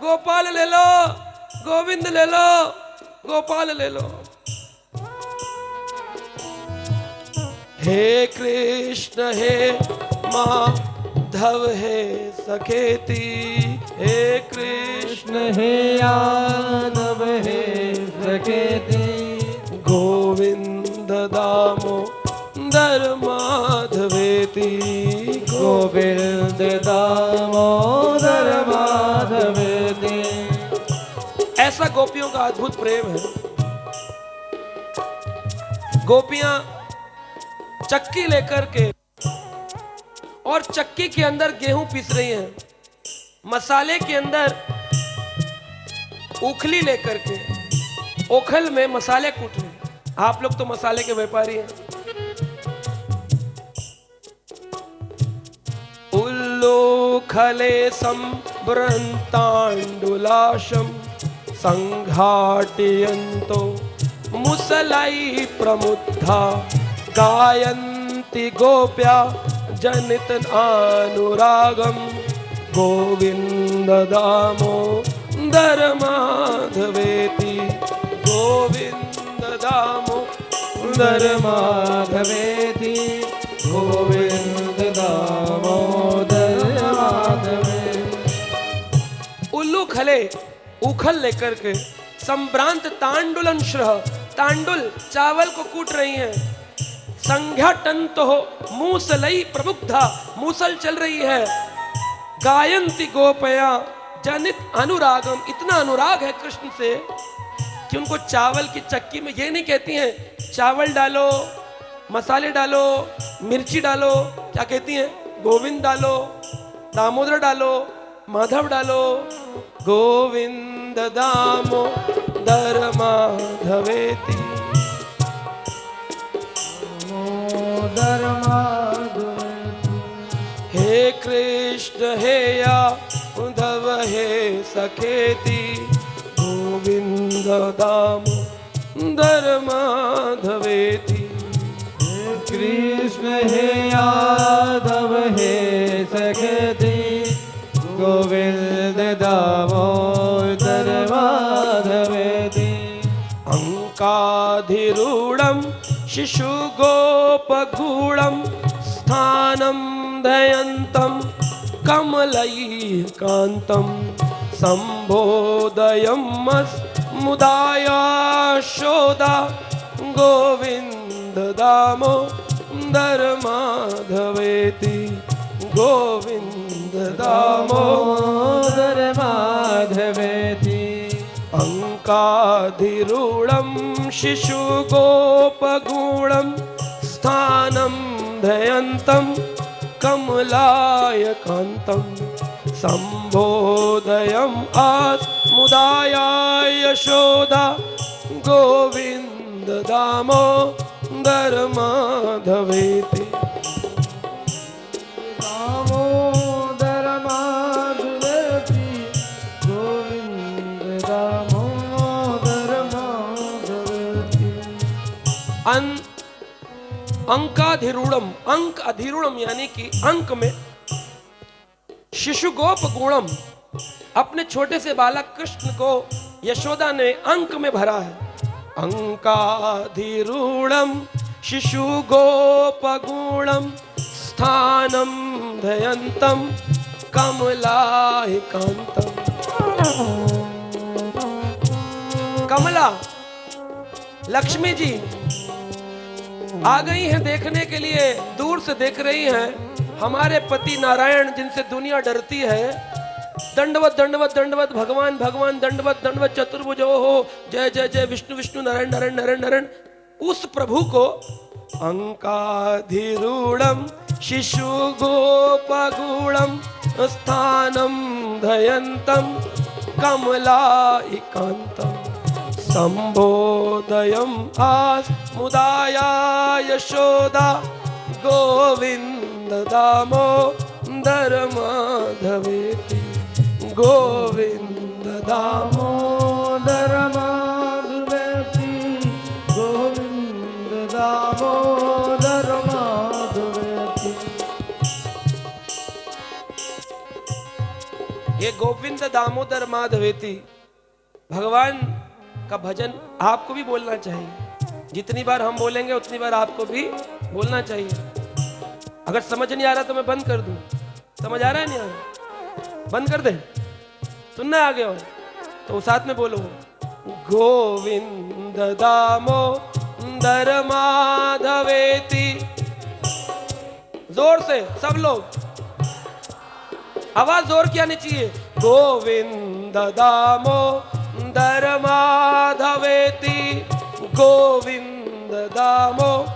गोपाल ले लो, गोविंद ले लो, गोपाल ले लो। हे कृष्ण हे माधव हे सखेति, हे कृष्ण हे यादव हे सखेति, गोविंद दामोदर माधवेति, गोविंद दामोदर माधवेति। ऐसा गोपियों का अद्भुत प्रेम है। गोपियां चक्की लेकर के और चक्की के अंदर गेहूं पीस रही हैं, मसाले के अंदर उखली लेकर के ओखल में मसाले कूट रहे। आप लोग तो मसाले के व्यापारी हैं। उल्लोखले संभ्रंतांडुलाशम संघाटयन्तो मुसलै प्रमुद्धा गायन्ति गोप्या जनित अनुरागम गोविंद दामोदर माधवेति गोविंद दामोदर माधवेति गोविंद दामोदर माधवेति। उल्लू खले उखल लेकर के संभ्रांत तांडुलन श्रह तांडुल चावल को कूट रही हैं। संघाटन्तो मूसलई प्रबुद्धा मूसल चल रही है। गायन्ति गोपया जनित अनुरागम इतना अनुराग है कृष्ण से कि उनको चावल की चक्की में ये नहीं कहती हैं चावल डालो मसाले डालो मिर्ची डालो, क्या कहती हैं गोविंद डालो दामोदर डालो माधव डालो। गोविंद दामोदर माधवेति दामोदर माधवेति। हे कृष्ण हे यादव हे सखेति गोविंद दामोदर माधवेति। हे कृष्ण हे यादव हे सखेति गोविंद दामोदर माधवेति। अंकाधिरूढ़ं शिशुगोपगूढ़ं स्थानं दयन्तं कमलैकान्तं सम्बोधयन्मुदायाशोदा गोविंद दामोदर माधवेति गोविंद दामोदर माधवेति। अंकाधिरूढ़ं शिशुगोपगूढ़ं स्थानं दयन्तं कमलायकान्तं सम्बोधयम् आस्मुदाया यशोदा गोविंद दामोदर माधवेति दामोदर माधवेति गोविंद दामोदर माधवेति। अंकाधिरूढ़म अंक अधिरूढ़म यानी कि अंक में शिशु गोप गुणम अपने छोटे से बालक कृष्ण को यशोदा ने अंक में भरा है। अंकाधिरूढ़म शिशु गोप गुणम स्थानं दयन्तं कमलायकान्तं। कमला लक्ष्मी जी आ गई हैं देखने के लिए, दूर से देख रही हैं हमारे पति नारायण जिनसे दुनिया डरती है। दंडवत दंडवत दंडवत भगवान भगवान दंडवत दंडवत चतुर्भुज हो जय जय जय विष्णु विष्णु नारायण नारायण नारायण नारायण। उस प्रभु को अंकाधिरूढ़ं शिशु गोपगूढ़ं स्थानं दयन्तं कमलायकान्तं सम्बोधयम् आस्मुदाया यशोदा गोविंद दामोदर माधवेति गोविंद दामोदर माधवेति गोविंद दामोदर माधवेति। ये गोविंद दामोदर माधवेति भगवान का भजन आपको भी बोलना चाहिए। जितनी बार हम बोलेंगे उतनी बार आपको भी बोलना चाहिए। अगर समझ नहीं आ रहा तो मैं बंद कर दूं। समझ आ रहा है नहीं आ रहा? बंद कर दे। सुनना आगे हो तो साथ में बोलो गोविंद दामोदर माधवेति। जोर से सब लोग आवाज जोर की आनी चाहिए। गोविंद दामोदर माधवेति गोविंद दामो।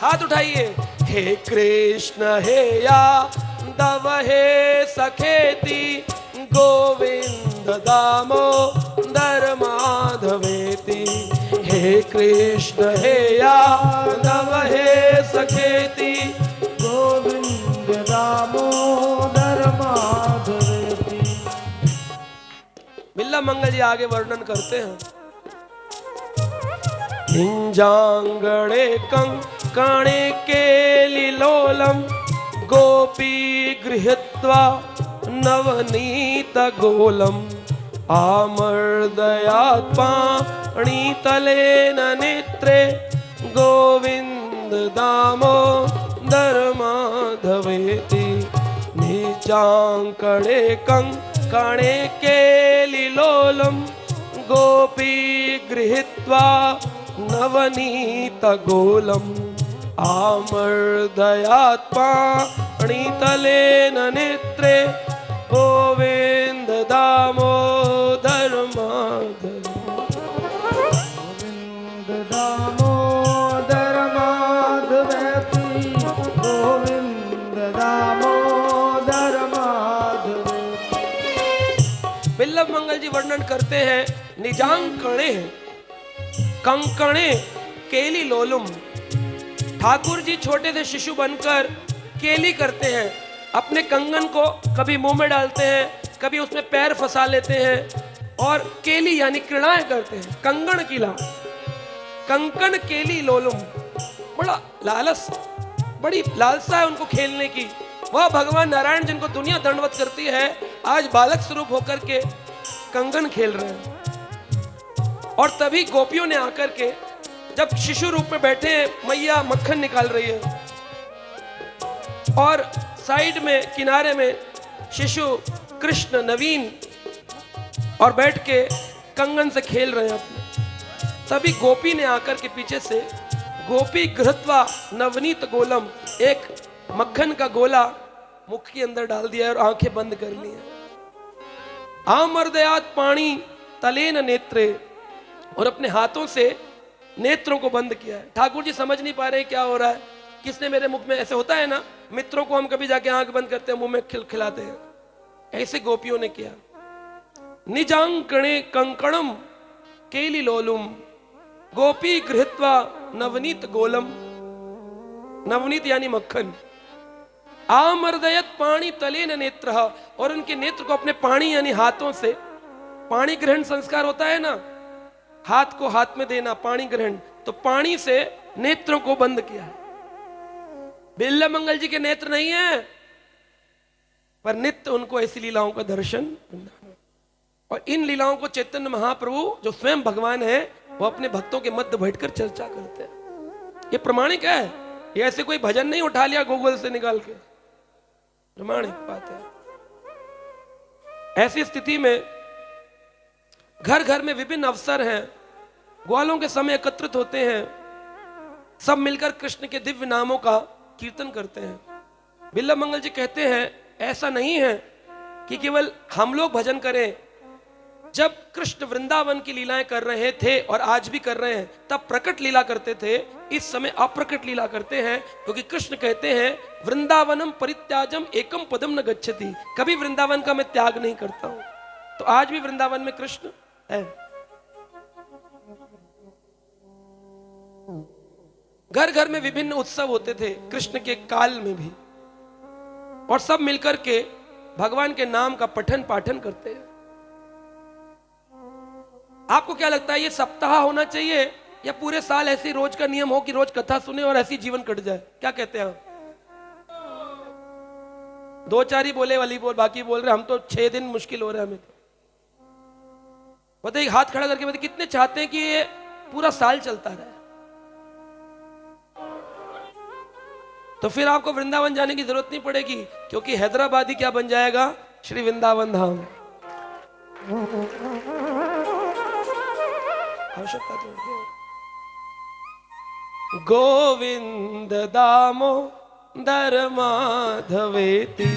हाथ उठाइए। हे कृष्ण हे यादव हे सखेति गोविंद दामोदर माधवेति, हे कृष्ण हे यादव हे सखेति, गोविंद दामोदर माधवेति। बिल्ला मंगल जी आगे वर्णन करते हैं। निंजांगणे कंकणे केलिलोलम, गोपी गृहीत्वा नवनीत गोलम, आमर्दयात् पाणितलेन नेत्रे, गोविंद दामोदर माधवेति, निजांगणे कंकणे केलिलोलम, गोपी गृहीत्वा नवनीत गोलम, आमर्दयात् पाणितलेन नेत्रे, गोविंद दामोदर माधव। गोविंद दामोदर माधवेति, गोविंद दामोदर माधवेति। बिल्लभ मंगल जी वर्णन करते हैं, निजांकणे कंकणे केली लोलुम। ठाकुर जी छोटे से शिशु बनकर केली करते हैं, अपने कंगन को कभी मुंह में डालते हैं, कभी उसमें पैर फंसा लेते हैं और केली यानी क्रीड़ाएं करते हैं। कंगन कीला, कंकण केली लोलुम, बड़ा लालस, बड़ी लालसा है उनको खेलने की। वह भगवान नारायण जिनको दुनिया दंडवत करती है, आज बालक स्वरूप होकर के कंगन खेल रहे हैं। और तभी गोपियों ने आकर के, जब शिशु रूप में बैठे हैं, मैया मक्खन निकाल रही है और साइड में किनारे में शिशु कृष्ण नवीन और बैठ के कंगन से खेल रहे हैं अपने। तभी गोपी ने आकर के पीछे से, गोपी गृहीत्वा नवनीत गोलम, एक मक्खन का गोला मुख के अंदर डाल दिया और आंखें बंद कर ली हैं। आमर्दयात् पाणी तलेन नेत्रे, और अपने हाथों से नेत्रों को बंद किया है। ठाकुर जी समझ नहीं पा रहे क्या हो रहा है, किसने मेरे मुख में, ऐसे होता है ना, मित्रों को हम कभी जाके आंख बंद करते हैं, मुंह में खिलाते हैं, ऐसे गोपियों ने किया। निजांकणे कंकणम केली लोलुम, गोपी गृहीत्वा नवनीत गोलम, नवनीत यानी मक्खन, आमर्दयत पाणी तलेन नेत्रः, और उनके नेत्र को अपने पाणी यानी हाथों से, पाणी ग्रहण संस्कार होता है ना, हाथ को हाथ में देना, पाणी ग्रहण, तो पाणी से नेत्रों को बंद किया है। बिल्लभ मंगल जी के नेत्र नहीं है, पर नित्य उनको ऐसी लीलाओं का दर्शन, और इन लीलाओं को चैतन्य महाप्रभु जो स्वयं भगवान है, वो अपने भक्तों के मध्य बैठकर चर्चा करते हैं। ये प्रमाणिक है, ये ऐसे कोई भजन नहीं उठा लिया गूगल से निकाल के, प्रमाणिक बात है। ऐसी स्थिति में घर घर में विभिन्न अवसर हैं, ग्वालों के समय एकत्रित होते हैं, सब मिलकर कृष्ण के दिव्य नामों का कीर्तन करते हैं। बिल्लभ मंगल जी कहते हैं, ऐसा नहीं है कि केवल हम लोग भजन करें। जब कृष्ण वृंदावन की लीलाएं कर रहे थे और आज भी कर रहे हैं, तब प्रकट लीला करते थे, इस समय अप्रकट लीला करते हैं, क्योंकि कृष्ण कहते हैं वृंदावनम परित्याजम एकम पदम न गच्छति, कभी वृंदावन का मैं त्याग नहीं करता हूं। तो आज भी वृंदावन में कृष्ण है। घर घर में विभिन्न उत्सव होते थे कृष्ण के काल में भी, और सब मिलकर के भगवान के नाम का पठन पाठन करते हैं। आपको क्या लगता है, ये सप्ताह होना चाहिए या पूरे साल ऐसी रोज का नियम हो कि रोज कथा सुने और ऐसी जीवन कट जाए? क्या कहते हैं आप? दो चार ही बोले, वाली बोल, बाकी बोल रहे हम तो 6 दिन मुश्किल हो रहा है हमें। तो बताइए, हाथ खड़ा करके बताइए, कितने चाहते हैं कि ये पूरा साल चलता रहे? तो फिर आपको वृंदावन जाने की जरूरत नहीं पड़ेगी, क्योंकि हैदराबादी क्या बन जाएगा? श्री वृंदावन धाम। आवश्यकता तो गोविंद दामोदर माधवेति,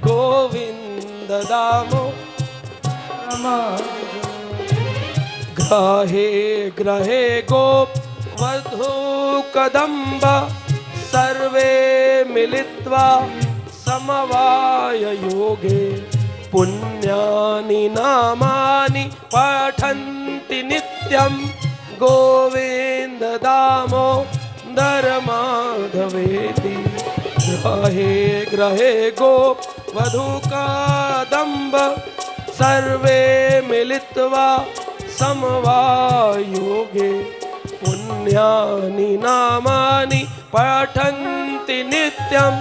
गोविंद दामोदर, ग्रहे ग्रहे गोप वधू कदम्ब, सर्वे मिलित्वा समवाय योगे, पुण्यानि नामानि पठन्ति नित्यं गोविन्द दामोदर माधवेति। ग्रहे ग्रहे गो वधूकादम्ब सर्वे मिलित्वा समवायोगे। पुण्यानि नामानि पठन्ति नित्यं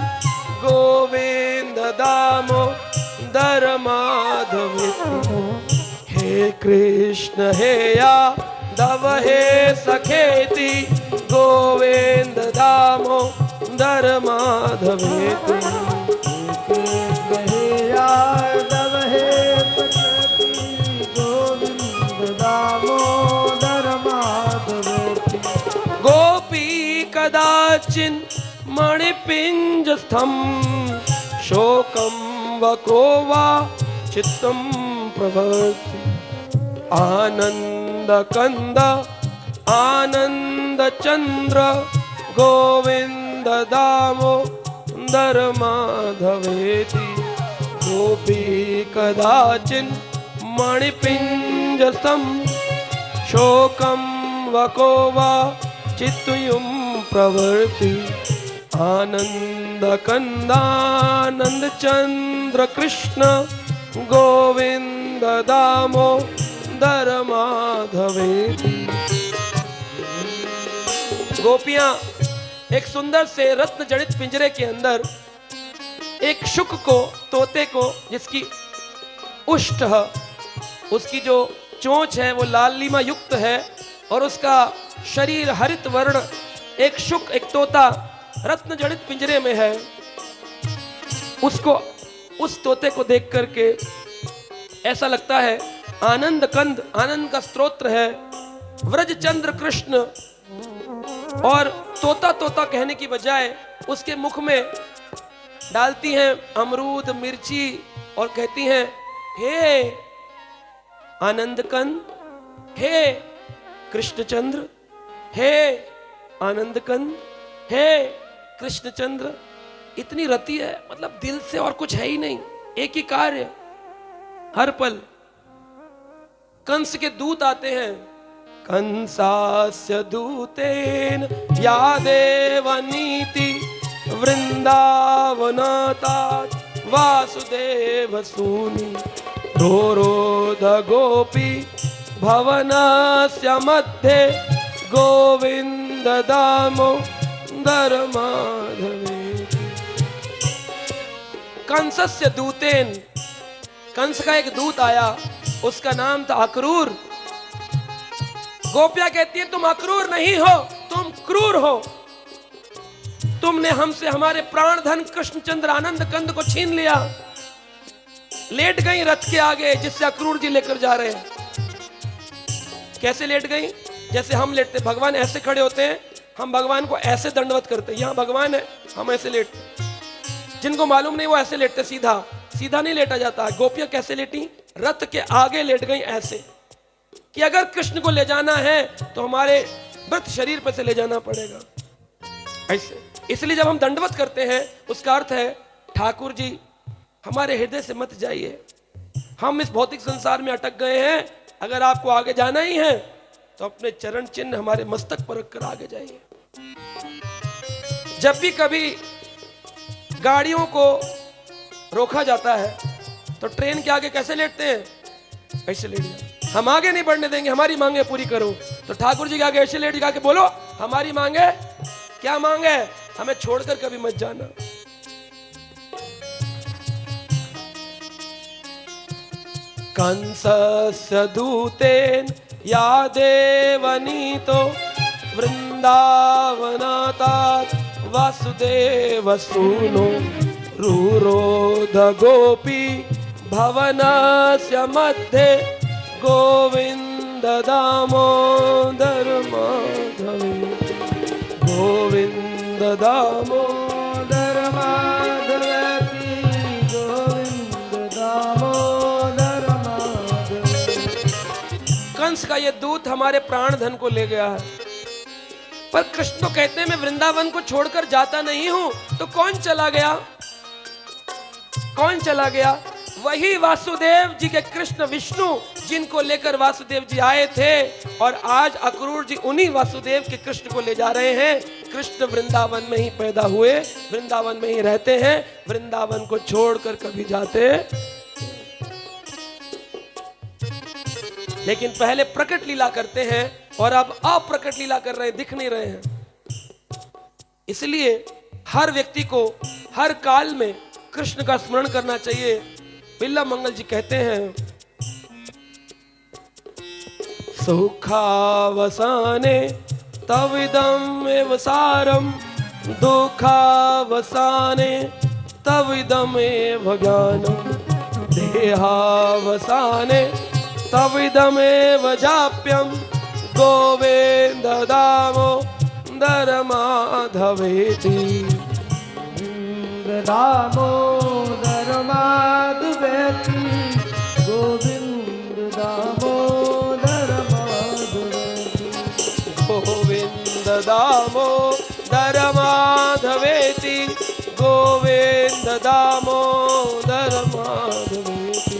गोविन्द दामोदर माधवेति। हे कृष्ण हे यादव हे सखेति गोविन्द दामोदर माधवेति। हे यादव हे सखेति गोविन्द दामोदर माधवेति। गोपी कदाचिन् मणिपिञ्जस्थं शोकं वको वा चित्तं प्रवर्ति। आनन्दकन्द आनन्दचन्द्र गोविन्द दामोदर माधवेति। गोपी कदाचिन् मणिपिञ्जस्थं शोकं वको वा चित्तं प्रवर्ति। आनन्दकन्दानन्दचन्द्र कृष्ण गोविन्द दामोदर माधवेति। गोपियां एक सुंदर से रत्न जड़ित पिंजरे के अंदर एक शुक को, तोते को, जिसकी उष्ठ, उसकी जो चोंच है वो लालिमा युक्त है और उसका शरीर हरित वर्ण, एक शुक, एक तोता रत्न जड़ित पिंजरे में है। उसको, उस तोते को देख करके ऐसा लगता है आनंद कंद, आनंद का स्तोत्र है, व्रज चंद्र कृष्ण। और तोता तोता कहने की बजाय उसके मुख में डालती हैं अमरूद मिर्ची और कहती हैं हे आनंद कंद, हे कृष्णचंद्र, हे आनंद कंद, हे कृष्णचंद्र। इतनी रति है, मतलब दिल से और कुछ है ही नहीं, एक ही कार्य हर पल। कंस के दूत आते हैं, कंसास्य दूतेन या देवनीति वृंदावनातात वासुदेव सूनि रोरोध गोपी भवनस्य मध्ये गोविंद दामोदर माधवेति। कंसस्य दूतेन, कंस का एक दूत आया, उसका नाम था अक्रूर। गोपियां कहती है तुम अक्रूर नहीं हो, तुम क्रूर हो। तुमने हमसे हमारे प्राण धन कृष्णचंद्र आनंद कंद को छीन लिया। लेट गई रथ के आगे जिससे अक्रूर जी लेकर जा रहे हैं। कैसे लेट गई? जैसे हम लेटते, भगवान ऐसे खड़े होते हैं, हम भगवान को ऐसे दंडवत करते हैं। यहां भगवान है, हम ऐसे लेटते। जिनको मालूम नहीं वो ऐसे लेटते, सीधा सीधा नहीं लेटा जाता है। गोपियां कैसे लेटी? रथ के आगे लेट गई ऐसे, कि अगर कृष्ण को ले जाना है तो हमारे मृत शरीर पर से ले जाना पड़ेगा ऐसे। इसलिए जब हम दंडवत करते हैं उसका अर्थ है ठाकुर जी हमारे हृदय से मत जाइए, हम इस भौतिक संसार में अटक गए हैं, अगर आपको आगे जाना ही है तो अपने चरण चिन्ह हमारे मस्तक पर रखकर आगे जाइए। जब भी कभी गाड़ियों को रोका जाता है तो ट्रेन के आगे कैसे लेटते हैं? ऐसे लेट जाते। हम आगे नहीं बढ़ने देंगे, हमारी मांगे पूरी करो। तो ठाकुर जी के आगे ऐसे लेट जाके बोलो हमारी मांगे, क्या मांगे? हमें छोड़कर कभी मत जाना। कंसस्य दूतेन या देवनीतो वृंदावनातात वासुदेव सूनो रुरोध गोपी भवनस्य मध्ये गोविंद दामोदर माधवेति। गोविंद दामोदर माधवेति। गोविंद दामोदर माधवेति। कंस का ये दूत हमारे प्राण धन को ले गया है, पर कृष्ण तो कहते हैं मैं वृंदावन को छोड़कर जाता नहीं हूं। तो कौन चला गया? कौन चला गया? वही वासुदेव जी के कृष्ण विष्णु जिनको लेकर वासुदेव जी आए थे, और आज अक्रूर जी उन्हीं वासुदेव के कृष्ण को ले जा रहे हैं। कृष्ण वृंदावन में ही पैदा हुए, वृंदावन में ही रहते हैं, वृंदावन को छोड़कर कभी जाते। लेकिन पहले प्रकट लीला करते हैं और अब अप्रकट लीला कर रहे, दिख नहीं रहे हैं। इसलिए हर व्यक्ति को हर काल में कृष्ण का स्मरण करना चाहिए। बिल्ला मंगल जी कहते हैं, सुखावसाने तविदम एव सारम, दुखावसाने तविदम एव ज्ञानम, देहावसाने तविदम एव जाप्यम, गोविंद दामोदर माधवेति। दामोदर माधवेति, गोविंद दामोदर माधवेति, गोविंद दामोदर माधवेति, गोविंद दामोदर माधवेति,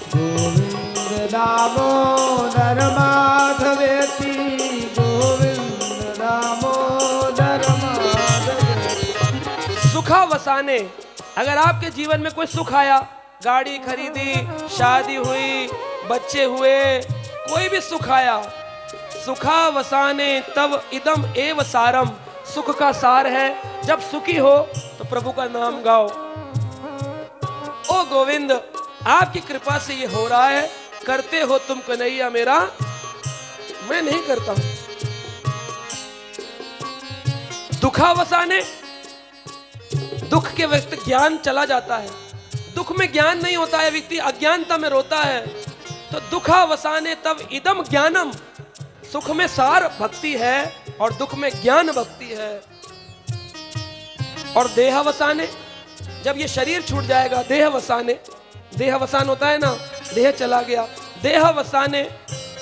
गोविंद दामोदर माधवेति, गोविंद दामोदर माधवेति। सुखावसाने, अगर आपके जीवन में कोई सुख आया, गाड़ी खरीदी, शादी हुई, बच्चे हुए, कोई भी सुख आया, सुखावसाने तब इदम एव सारम, सुख का सार है। जब सुखी हो तो प्रभु का नाम गाओ। ओ गोविंद, आपकी कृपा से ये हो रहा है, करते हो तुम कन्हैया मेरा, मैं नहीं करता हूं। दुखावसाने, दुख के वक्त ज्ञान चला जाता है, दुख में ज्ञान नहीं होता है, व्यक्ति अज्ञानता में रोता है। तो दुखावसाने तब इदम ज्ञानम, सुख में सार भक्ति है और दुख में ज्ञान भक्ति है। और देहावसाने, जब ये शरीर छूट जाएगा, देहावसाने, देहावसान होता है ना, देह चला गया, देहावसाने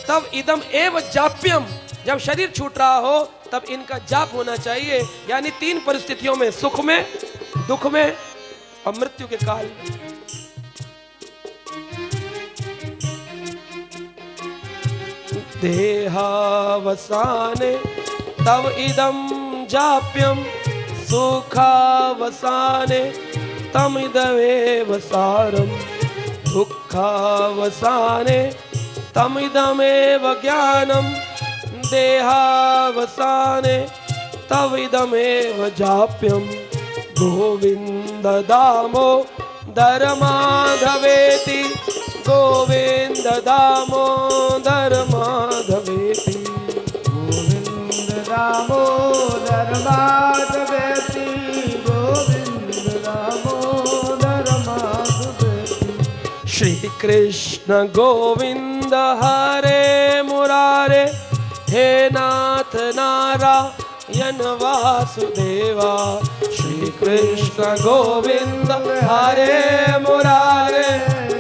तब इदम एव जाप्यम, जब शरीर छूट रहा हो तब इनका जाप होना चाहिए। यानी तीन परिस्थितियों में, सुख में, दुख में और मृत्यु के काल में। देहावसाने तव इदम जाप्यम, सुखावसाने तमिदमेव सारम, दुखावसाने तमिदमेव ज्ञानम, देहावसाने तविदमेव जाप्यम, गोविंद दामोदर माधवेति, गोविंद दामोदर माधवेति, गोविंद दामोदर माधवेति, गोविंद दामोदर माधवेति। श्री कृष्ण गोविंद हरे मुरारे, हे नाथ नारायण वासुदेवा। श्री कृष्ण गोविंद हरे मुरारे,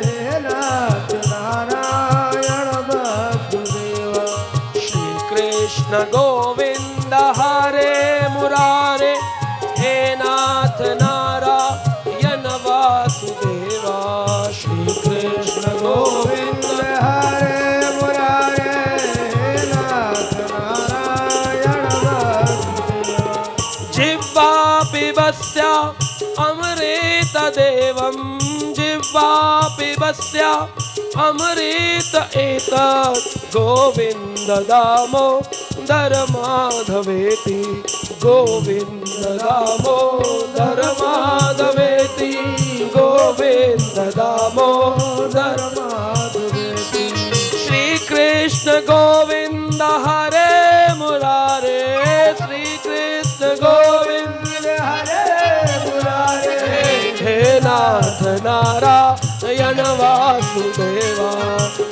हे नाथ नारायण वासुदेवा। श्री कृष्ण गोविंद हरे मुरारे, हे नाथ नारायण वासुदेवा। श्री कृष्ण गोविंद हरे मुरारे, हे नाथ नारायण वासुदेवा। जिह्वा पिबस्य अमृत देवं, जिह्वा पिबस्य अमृत एतत्, गोविंद दामोदर माधवेति, गोविंद दामोदर माधवेति, गोविंद दामोदर माधवेति। श्री कृष्ण गोविंद हरे मुरारे, श्री कृष्ण गोविंद हरे मुरारे, हे नाथ नारायण वासुदेवा,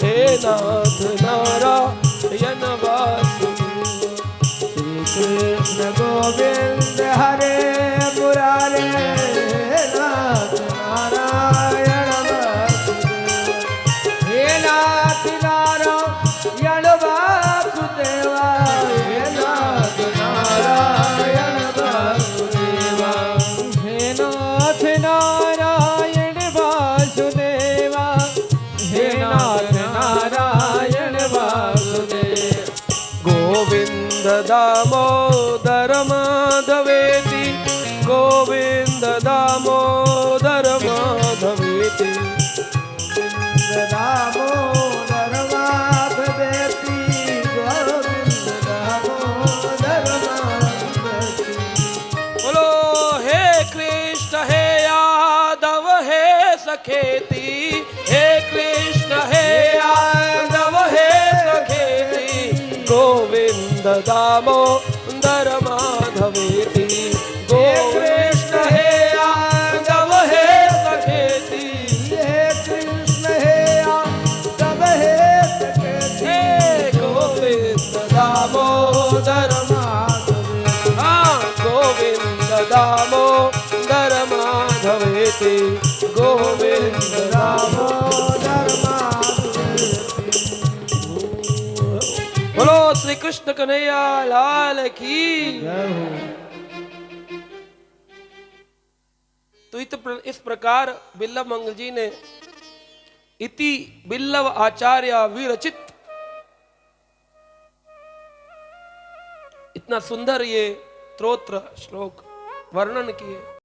हे नाथ नारायण वासुदेवा। श्री कृष्ण गोविंद हरे मुरारे, हे नाथ नारायण वासुदेवा, हे नाथ नारायण वासुदेवा, हे नाथ नारायण वासुदेवा, हे नाथ नारायण वासुदेवा। सखेती, हे कृष्ण हे यादव हे सखेती, गोविंद दामोदर माधवेति, गोकृष्ण हे यादव हे सखेती, हे कृष्ण हे यादव हे सखेती, हे गोविंद दामोदर गोविंद दामोदर माधवेति, गोविंद दामोदर माधवेति। बोलो श्री कृष्ण कन्हैया लाल की। तो इस प्रकार बिल्लव मंगल जी ने इति बिल्लव आचार्य विरचित इतना सुंदर ये स्तोत्र श्लोक वर्णन किए।